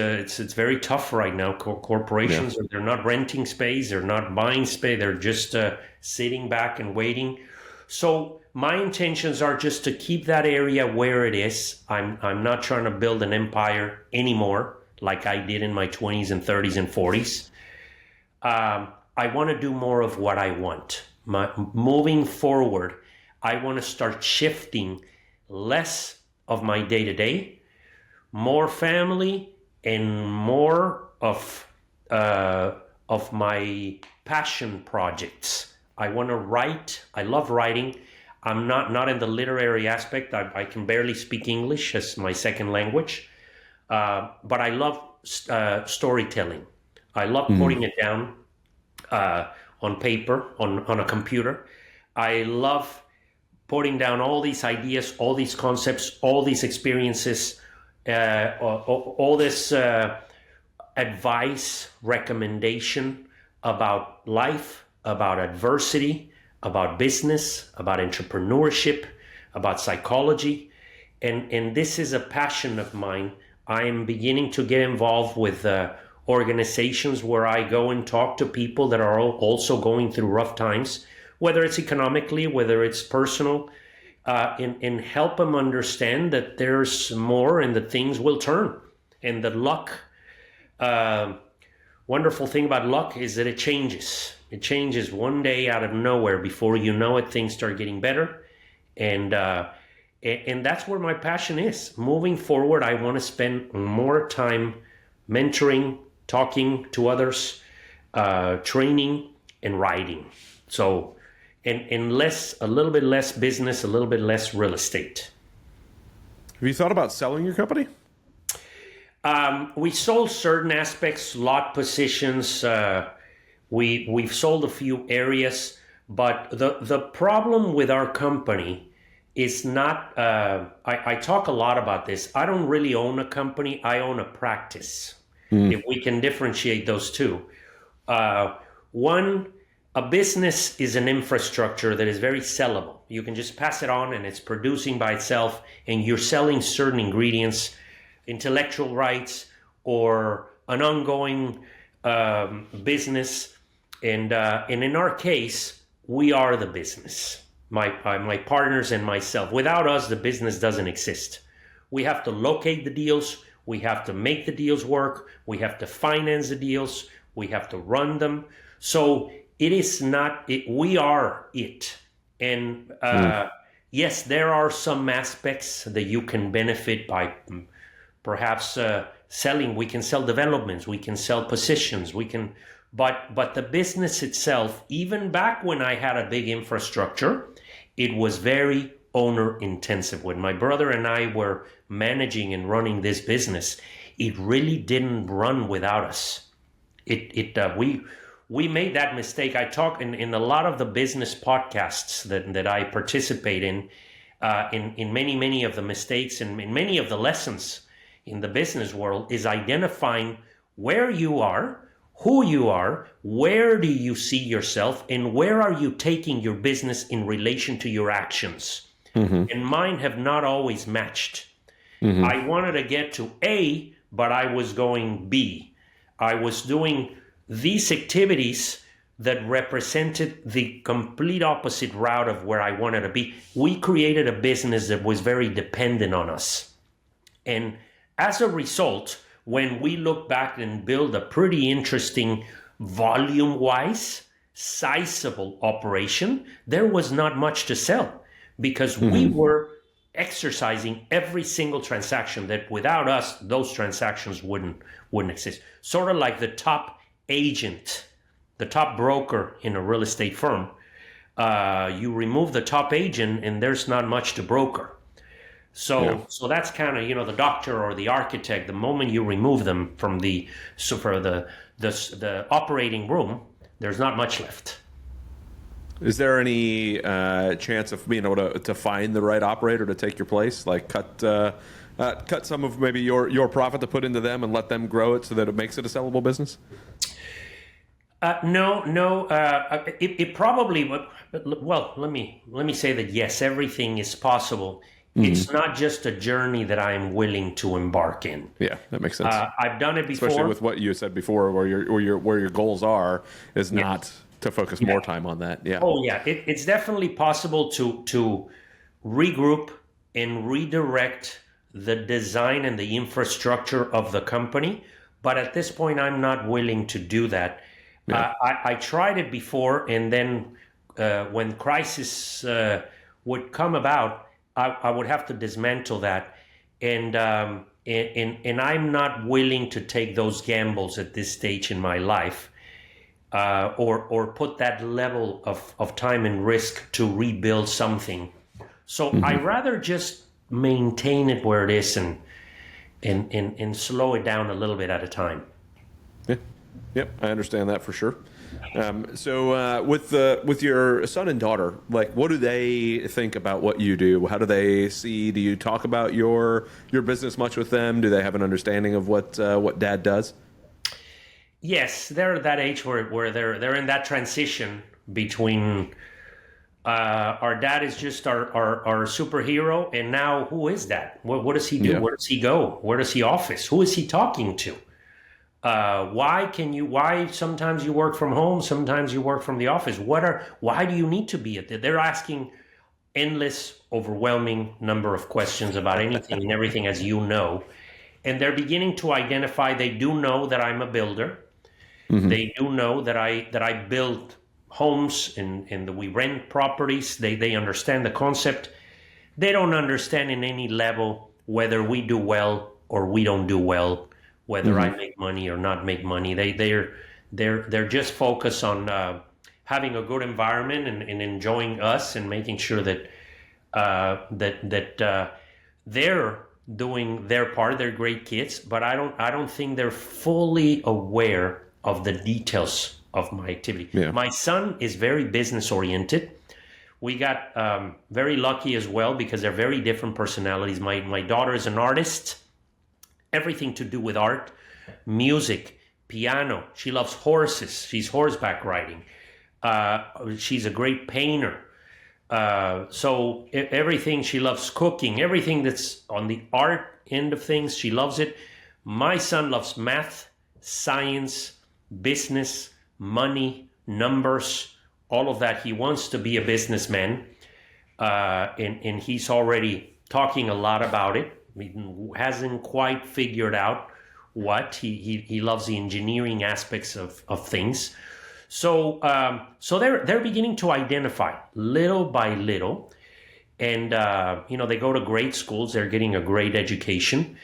very tough right now. Corporations, they're not renting space, they're not buying space, they're just sitting back and waiting. So my intentions are just to keep that area where it is. I'm not trying to build an empire anymore like I did in my 20s and 30s and 40s. I want to do more of what I want. Moving forward, I want to start shifting less of my day-to-day, more family, and more of my passion projects. I want to write. I love writing. I'm not in the literary aspect. I can barely speak English as my second language, but I love storytelling. I love putting it down on paper, on a computer. I love putting down all these ideas, all these concepts, all these experiences, all this advice, recommendation about life, about adversity, about business, about entrepreneurship, about psychology. And this is a passion of mine. I am beginning to get involved with organizations where I go and talk to people that are also going through rough times, whether it's economically, whether it's personal, and help them understand that there's more and that things will turn. And that luck, wonderful thing about luck is that it changes. It changes one day out of nowhere. Before you know it, things start getting better. And that's where my passion is. Moving forward, I want to spend more time mentoring, talking to others, training, and writing. So, and a little bit less business, a little bit less real estate. Have you thought about selling your company? We sold certain aspects, lot positions. We've sold a few areas, but the problem with our company is not, I talk a lot about this. I don't really own a company, I own a practice. If we can differentiate those two. One, a business is an infrastructure that is very sellable. You can just pass it on and it's producing by itself, and you're selling certain ingredients, intellectual rights, or an ongoing business. And in our case, we are the business, my partners and myself. Without us, the business doesn't exist. We have to locate the deals. We have to make the deals work. We have to finance the deals. We have to run them. So it is not, we are it. And yes, there are some aspects that you can benefit by perhaps selling. We can sell developments. We can sell positions. But the business itself, even back when I had a big infrastructure, it was very owner intensive. When my brother and I were managing and running this business, it really didn't run without us. We made that mistake. I talk in a lot of the business podcasts that I participate in many of the mistakes and in many of the lessons in the business world is identifying where you are, who you are, where do you see yourself, and where are you taking your business in relation to your actions. And mine have not always matched. I wanted to get to A, but I was going B. I was doing these activities that represented the complete opposite route of where I wanted to be. We created a business that was very dependent on us. And as a result, when we look back and build a pretty interesting volume-wise, sizable operation, there was not much to sell because we were exercising every single transaction that without us, those transactions wouldn't exist. Sort of like the top agent, the top broker in a real estate firm. You remove the top agent and there's not much to broker. So that's kind of, the doctor or the architect, the moment you remove them from the operating room, there's not much left. Is there any chance of being able to find the right operator to take your place? Like cut some of maybe your profit to put into them and let them grow it so that it makes it a sellable business? No. It probably, well, let me say that yes, everything is possible. It's not just a journey that I'm willing to embark in. Yeah, that makes sense. I've done it before. Especially with what you said before, where your goals are is not to focus more time on that. Yeah. Oh yeah, it's definitely possible to regroup and redirect the design and the infrastructure of the company. But at this point, I'm not willing to do that. Yeah. I tried it before, and then when crisis would come about, I would have to dismantle that, and I'm not willing to take those gambles at this stage in my life, or put that level of time and risk to rebuild something. So I'd rather just maintain it where it is and slow it down a little bit at a time. Yeah. Yep, I understand that for sure. So with your son and daughter, like, what do they think about what you do? How do they see? Do you talk about your business much with them? Do they have an understanding of what Dad does? Yes, they're at that age where they're in that transition between our dad is just our superhero, and now who is that? What does he do? Yeah. Where does he go? Where does he office? Who is he talking to? Why sometimes you work from home, sometimes you work from the office? Why do you need to be at there? They're asking endless, overwhelming number of questions about anything and everything, as you know. And they're beginning to identify, they do know that I'm a builder. They do know that I build homes and that we rent properties. They understand the concept. They don't understand in any level whether we do well or we don't do well, whether I make money or not make money. They're just focused on having a good environment and enjoying us and making sure that they're doing their part. They're great kids, but I don't think they're fully aware of the details of my activity. Yeah. My son is very business oriented. We got very lucky as well because they're very different personalities. My daughter is an artist, everything to do with art, music, piano. She loves horses. She's horseback riding. She's a great painter. So everything, she loves cooking, everything that's on the art end of things, she loves it. My son loves math, science, business, money, numbers, all of that. He wants to be a businessman, and he's already talking a lot about it. He hasn't quite figured out what. He loves the engineering aspects of things. So they're beginning to identify little by little, and they go to great schools. They're getting a great education,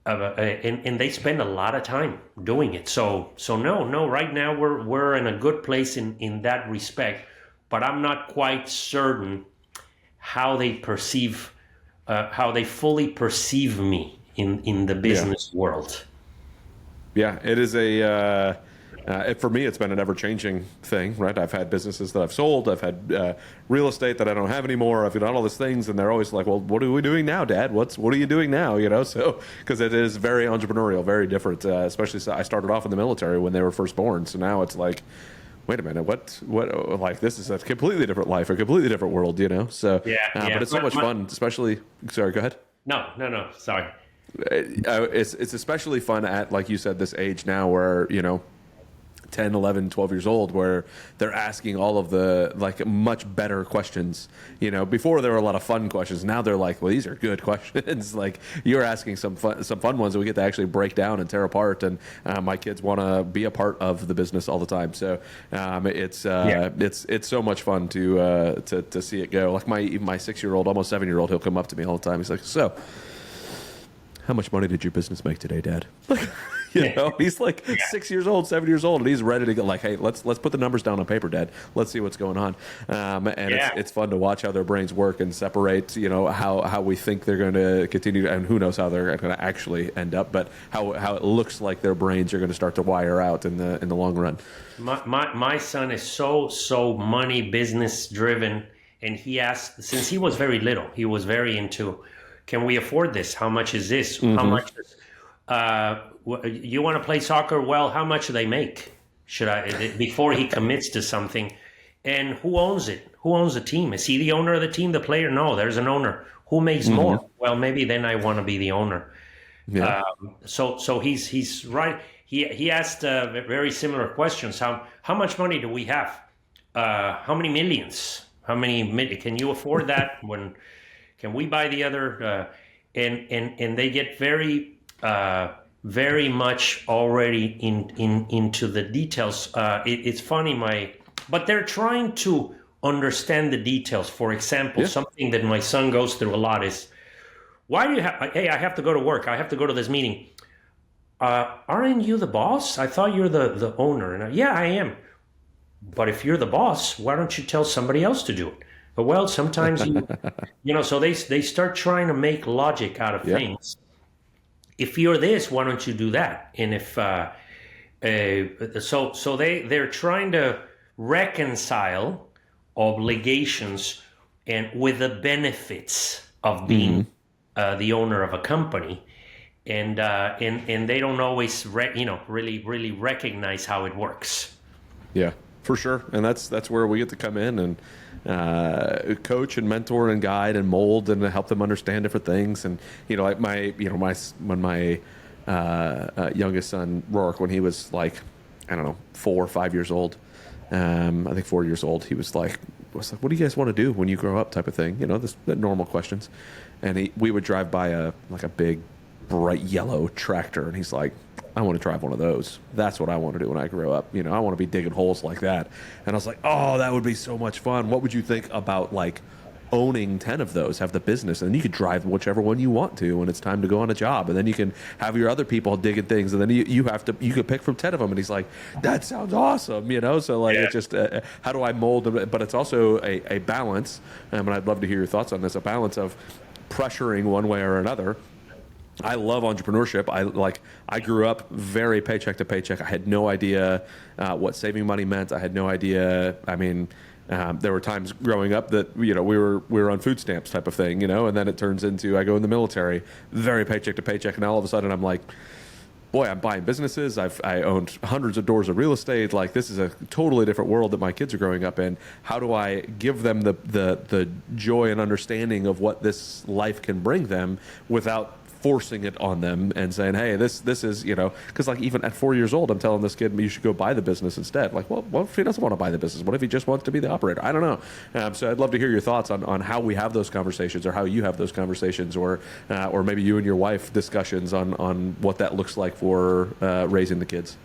and they spend a lot of time doing it. So no. Right now we're in a good place in that respect, but I'm not quite certain how they perceive, how they fully perceive me in the business world. Yeah, it is for me, it's been an ever-changing thing, right? I've had businesses that I've sold. I've had real estate that I don't have anymore. I've done all these things, and they're always like, well, what are we doing now, Dad? What are you doing now? So, because it is very entrepreneurial, very different, especially I started off in the military when they were first born. So now it's like, wait a minute, what, like, this is a completely different life, a completely different world, So, yeah. But it's so much fun, especially, sorry, go ahead. No, sorry. It's especially fun at, like you said, this age now where, 10, 11, 12 years old, where they're asking all of the much better questions. Before there were a lot of fun questions. Now they're like, well, these are good questions. Like you're asking some fun ones that we get to actually break down and tear apart. And my kids want to be a part of the business all the time. So it's so much fun to see it go. Like my 6-year-old, almost 7-year-old, he'll come up to me all the time. He's like, so how much money did your business make today, Dad? He's like 6 years old, 7 years old, and he's ready to go. Like, hey, let's put the numbers down on paper, Dad. Let's see what's going on. It's fun to watch how their brains work and separate. How we think they're going to continue, and who knows how they're going to actually end up. But how it looks like their brains are going to start to wire out in the long run. My son is so money business driven, and he asked since he was very little. He was very into, can we afford this? How much is this? Mm-hmm. How much is you want to play soccer? Well, how much do they make? Should I, before he commits to something? And who owns it? Who owns the team? Is he the owner of the team, the player? No, there's an owner. Who makes more? Well, maybe then I want to be the owner. Yeah. So he's right. He asked very similar questions. How much money do we have? How many millions? Can you afford that? Can we buy the other? And they get very much already into the details. It's funny, but they're trying to understand the details. For example, something that my son goes through a lot is, why do you hey, I have to go to work. I have to go to this meeting. Aren't you the boss? I thought you're the owner. And yeah, I am. But if you're the boss, why don't you tell somebody else to do it? But well, sometimes so they start trying to make logic out of things. If you're this, why don't you do that? And if so they're trying to reconcile obligations and with the benefits of being the owner of a company, and they don't always really recognize how it works. Yeah, for sure. And that's where we get to come in and coach and mentor and guide and mold and help them understand different things. And like my youngest son Rourke, when he was like, I don't know, 4 or 5 years old, I think 4 years old, he was like, what do you guys want to do when you grow up, type of thing, the normal questions. And we would drive by a big bright yellow tractor, and he's like, I want to drive one of those. That's what I want to do when I grow up. I want to be digging holes like that. And I was like, oh, that would be so much fun. What would you think about owning 10 of those, have the business, and then you could drive whichever one you want to when it's time to go on a job. And then you can have your other people digging things, and then you could pick from 10 of them. And he's like, that sounds awesome. So it's just, how do I mold them? But it's also a balance. And I'd love to hear your thoughts on this, a balance of pressuring one way or another, I love entrepreneurship. I grew up very paycheck to paycheck. I had no idea what saving money meant. I had no idea. I mean, there were times growing up that, we were on food stamps type of thing, and then it turns into, I go in the military, very paycheck to paycheck. And all of a sudden I'm like, boy, I'm buying businesses. I owned hundreds of doors of real estate. Like, this is a totally different world that my kids are growing up in. How do I give them the joy and understanding of what this life can bring them without forcing it on them and saying, hey, this is, because like even at 4 years old, I'm telling this kid, you should go buy the business instead. Like, well, what if he doesn't want to buy the business? What if he just wants to be the operator? I don't know. So I'd love to hear your thoughts on how we have those conversations, or how you have those conversations, or maybe you and your wife discussions on what that looks like for raising the kids.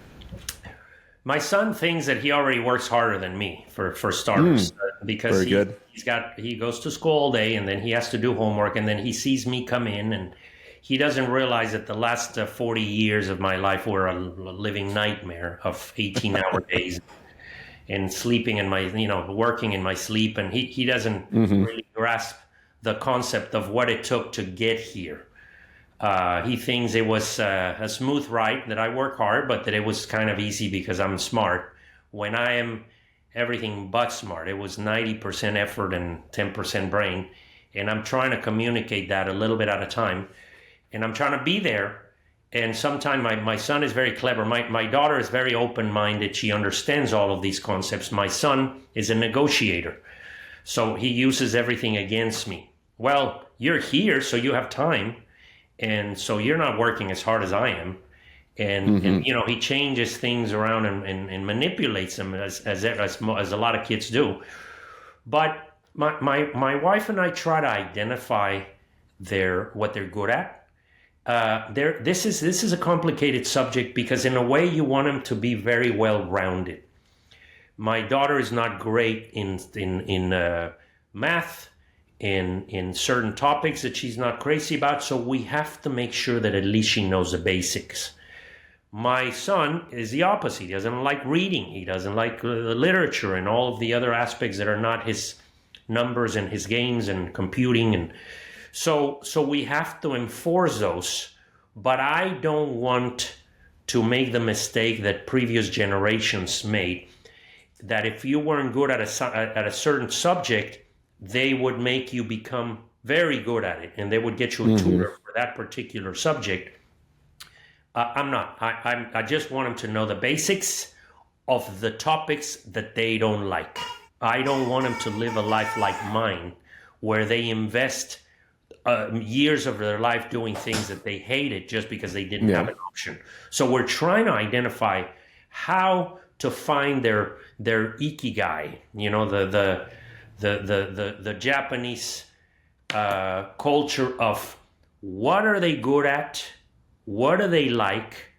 My son thinks that he already works harder than me for starters, because he goes to school all day, and then he has to do homework, and then he sees me come in, and he doesn't realize that the last 40 years of my life were a living nightmare of 18-hour days and sleeping in my, working in my sleep. And he doesn't really grasp the concept of what it took to get here. He thinks it was a smooth ride, that I work hard, but that it was kind of easy because I'm smart, when I am everything but smart. It was 90% effort and 10% brain. And I'm trying to communicate that a little bit at a time. And I'm trying to be there. And sometimes my son is very clever. My daughter is very open-minded. She understands all of these concepts. My son is a negotiator. So he uses everything against me. Well, you're here, so you have time. And so you're not working as hard as I am. And he changes things around and manipulates them as a lot of kids do. But my wife and I try to identify what they're good at. This is a complicated subject, because in a way you want them to be very well rounded. My daughter is not great in math, in certain topics that she's not crazy about, so we have to make sure that at least she knows the basics. My son is the opposite. He doesn't like reading. He doesn't like literature and all of the other aspects that are not his numbers and his games and computing. And so we have to enforce those. But I don't want to make the mistake that previous generations made, that if you weren't good at a certain subject, they would make you become very good at it, and they would get you a tutor for that particular subject. I'm not. I just want them to know the basics of the topics that they don't like. I don't want them to live a life like mine, where they invest years of their life doing things that they hated just because they didn't have an option. So we're trying to identify how to find their ikigai, the Japanese culture of what are they good at, what do they like,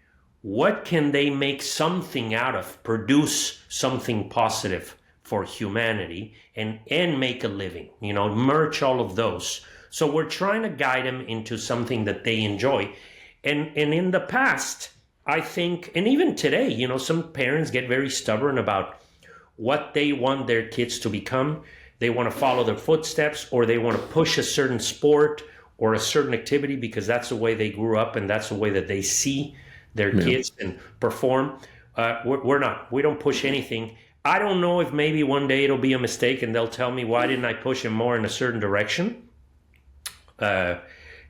what can they make something out of, produce something positive for humanity, and make a living, merge all of those. So we're trying to guide them into something that they enjoy. And in the past, I think, and even today, some parents get very stubborn about what they want their kids to become. They want to follow their footsteps, or they want to push a certain sport or a certain activity because that's the way they grew up and that's the way that they see their kids and perform. We're not. We don't push anything. I don't know if maybe one day it'll be a mistake and they'll tell me, why didn't I push him more in a certain direction? As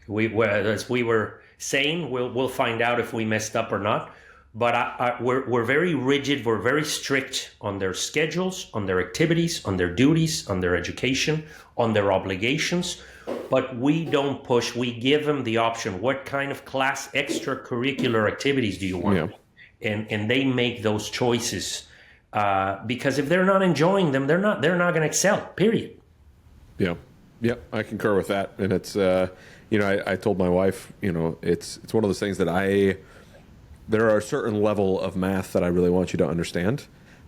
we were saying, we'll find out if we messed up or not. But we're very rigid. We're very strict on their schedules, on their activities, on their duties, on their education, on their obligations. But we don't push. We give them the option. What kind of class extracurricular activities do you want? Yeah. And they make those choices because if they're not enjoying them, they're not going to excel. Period. Yeah. Yeah, I concur with that. And it's, I told my wife, it's one of those things that there are a certain level of math that I really want you to understand.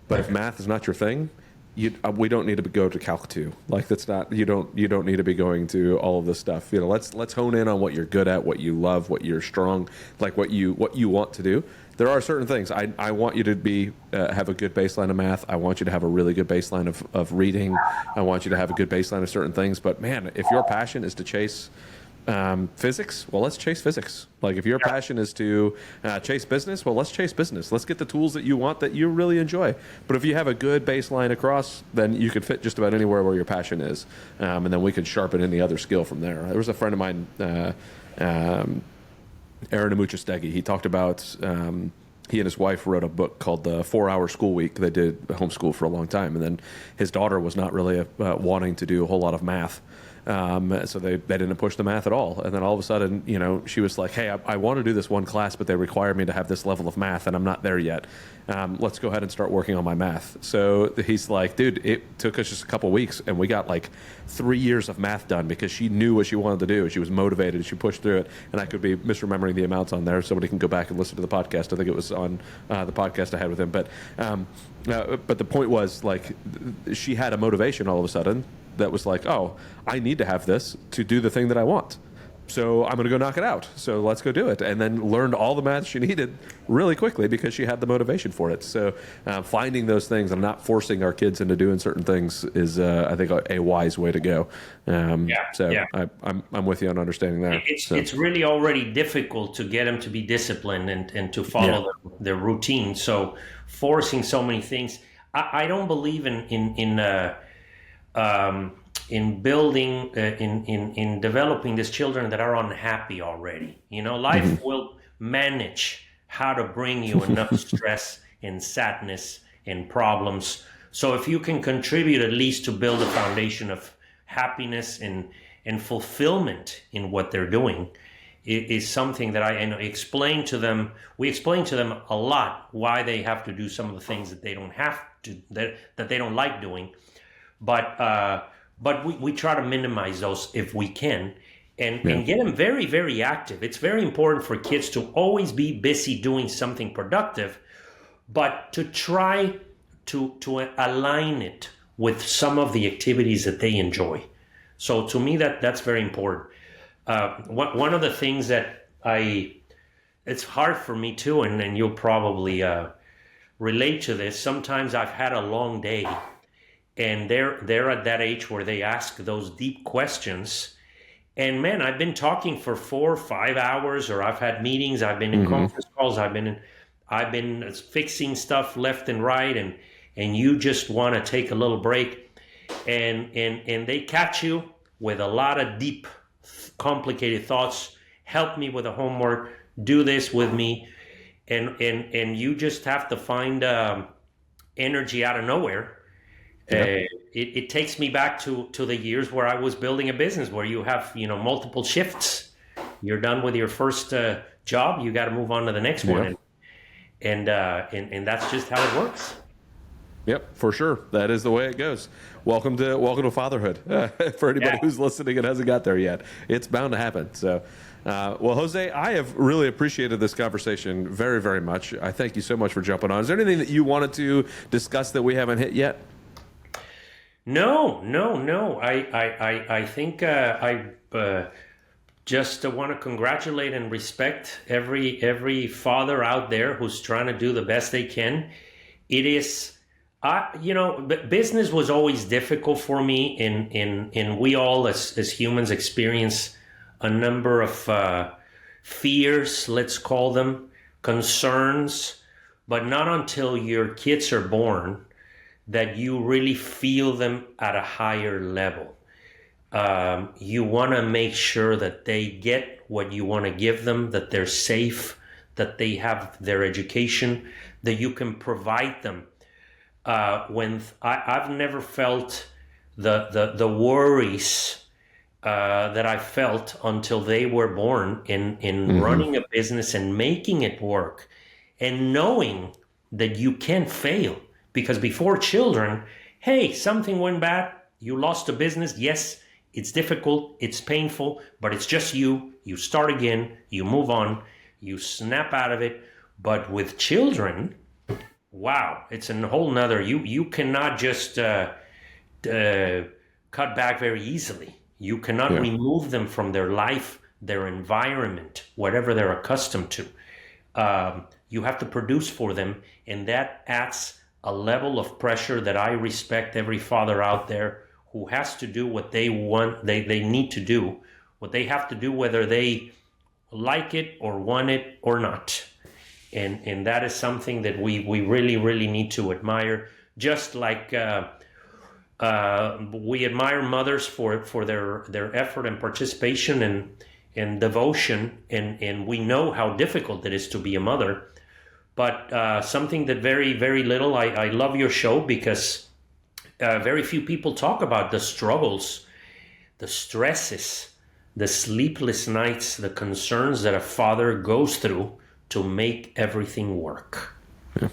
But if math is not your thing, we don't need to go to Calc 2. Like, that's not, you don't need to be going to all of this stuff. Let's hone in on what you're good at, what you love, what you're strong, like what you want to do. There are certain things. I want you to have a good baseline of math. I want you to have a really good baseline of reading. I want you to have a good baseline of certain things. But man, if your passion is to chase Physics? Well, let's chase physics. Like if your passion is to chase business, well, let's chase business. Let's get the tools that you want that you really enjoy. But if you have a good baseline across, then you could fit just about anywhere where your passion is. And then we can sharpen in the other skill from there. There was a friend of mine, Aaron Amuchastegui. He talked about, he and his wife wrote a book called The 4-Hour School Week. They did homeschool for a long time. And then his daughter was not really wanting to do a whole lot of math. So they didn't push the math at all. And then all of a sudden, she was like, hey, I want to do this one class, but they require me to have this level of math, and I'm not there yet. Let's go ahead and start working on my math. So he's like, dude, it took us just a couple weeks, and we got like 3 years of math done because she knew what she wanted to do. She was motivated. She pushed through it. And I could be misremembering the amounts on there. Somebody can go back and listen to the podcast. I think it was on the podcast I had with him. But the point was, like, she had a motivation all of a sudden that was like, oh, I need to have this to do the thing that I want. So I'm going to go knock it out. So let's go do it. And then learned all the math she needed really quickly because she had the motivation for it. So finding those things and not forcing our kids into doing certain things is, I think, a wise way to go. I'm with you on understanding that. It's really already difficult to get them to be disciplined and to follow their routine. So forcing so many things, I don't believe in building, in developing these children that are unhappy already. Life will manage how to bring you enough stress and sadness and problems. So if you can contribute at least to build a foundation of happiness and fulfillment in what they're doing, it is something that I explain to them. We explain to them a lot why they have to do some of the things that they don't have to, that they don't like doing. But we try to minimize those if we can and get them very, very active. It's very important for kids to always be busy doing something productive, but to try to align it with some of the activities that they enjoy. So to me, that's very important. One of the things that it's hard for me too, and you'll probably relate to this. Sometimes I've had a long day, and they're at that age where they ask those deep questions. And man, I've been talking for 4 or 5 hours, or I've had meetings, I've been in conference calls, I've been fixing stuff left and right, and you just want to take a little break, and they catch you with a lot of deep, complicated thoughts. Help me with the homework, do this with me, and you just have to find energy out of nowhere. Yep. It takes me back to the years where I was building a business where you have multiple shifts. You're done with your first job, you got to move on to the next one, and that's just how it works. Yep, for sure. That is the way it goes. Welcome to fatherhood. For anybody who's listening and hasn't got there yet, it's bound to happen. So, well, Jose, I have really appreciated this conversation very, very much. I thank you so much for jumping on. Is there anything that you wanted to discuss that we haven't hit yet? No. I think I just want to congratulate and respect every father out there who's trying to do the best they can. It is, business was always difficult for me, and we all as humans experience a number of fears, let's call them, concerns, but not until your kids are born that you really feel them at a higher level. You want to make sure that they get what you want to give them, that they're safe, that they have their education, that you can provide them. I've never felt the worries that I felt until they were born in running a business and making it work, and knowing that you can fail. Because before children, hey, something went bad, you lost a business. Yes, it's difficult, it's painful, but it's just you. You start again, you move on, you snap out of it. But with children, wow, it's a whole nother, you cannot just cut back very easily. You cannot remove them from their life, their environment, whatever they're accustomed to. You have to produce for them, and that adds a level of pressure that I respect every father out there who has to do what they want, they need to do what they have to do, whether they like it or want it or not. And that is something that we really, really need to admire. Just like we admire mothers for their effort and participation and devotion, and we know how difficult it is to be a mother. But something that very, very little, I love your show because very few people talk about the struggles, the stresses, the sleepless nights, the concerns that a father goes through to make everything work. Yeah.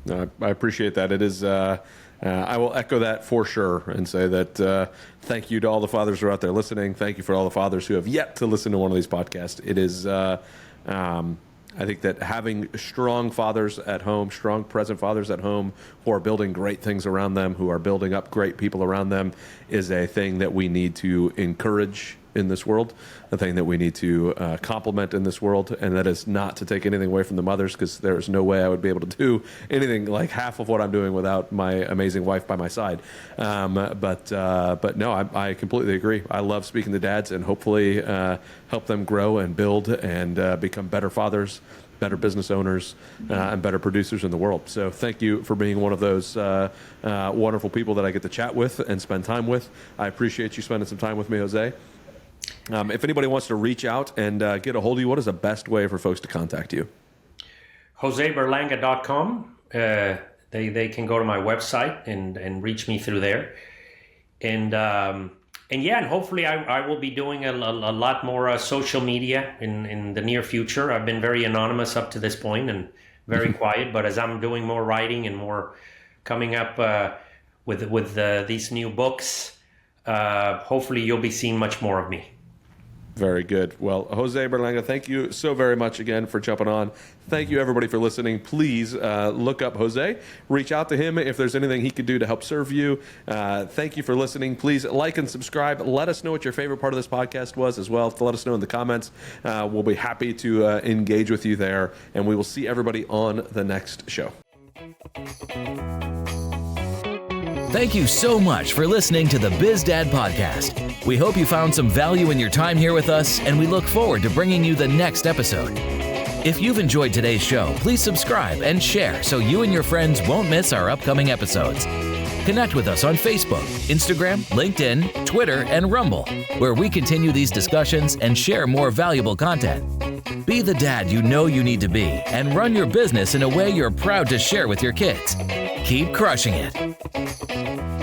No, I appreciate that. It is, I will echo that for sure and say that thank you to all the fathers who are out there listening. Thank you for all the fathers who have yet to listen to one of these podcasts. It is, I think that having strong fathers at home, strong present fathers at home who are building great things around them, who are building up great people around them, is a thing that we need to encourage in this world, a thing that we need to compliment in this world. And that is not to take anything away from the mothers, because there is no way I would be able to do anything like half of what I'm doing without my amazing wife by my side. But no, I completely agree. I love speaking to dads and hopefully help them grow and build and become better fathers, better business owners, and better producers in the world. So thank you for being one of those wonderful people that I get to chat with and spend time with. I appreciate you spending some time with me, Jose. If anybody wants to reach out and get a hold of you, what is the best way for folks to contact you? JoseBerlanga.com. They can go to my website and reach me through there. And hopefully I will be doing a lot more social media in the near future. I've been very anonymous up to this point and very quiet, but as I'm doing more writing and more coming up with these new books, hopefully you'll be seeing much more of me. Very good. Well, Jose Berlanga, thank you so very much again for jumping on. Thank you, everybody, for listening. Please look up Jose. Reach out to him if there's anything he could do to help serve you. Thank you for listening. Please like and subscribe. Let us know what your favorite part of this podcast was as well. Let us know in the comments. We'll be happy to engage with you there, and we will see everybody on the next show. Thank you so much for listening to the BizDad Podcast. We hope you found some value in your time here with us, and we look forward to bringing you the next episode. If you've enjoyed today's show, please subscribe and share so you and your friends won't miss our upcoming episodes. Connect with us on Facebook, Instagram, LinkedIn, Twitter, and Rumble, where we continue these discussions and share more valuable content. Be the dad you know you need to be and run your business in a way you're proud to share with your kids. Keep crushing it.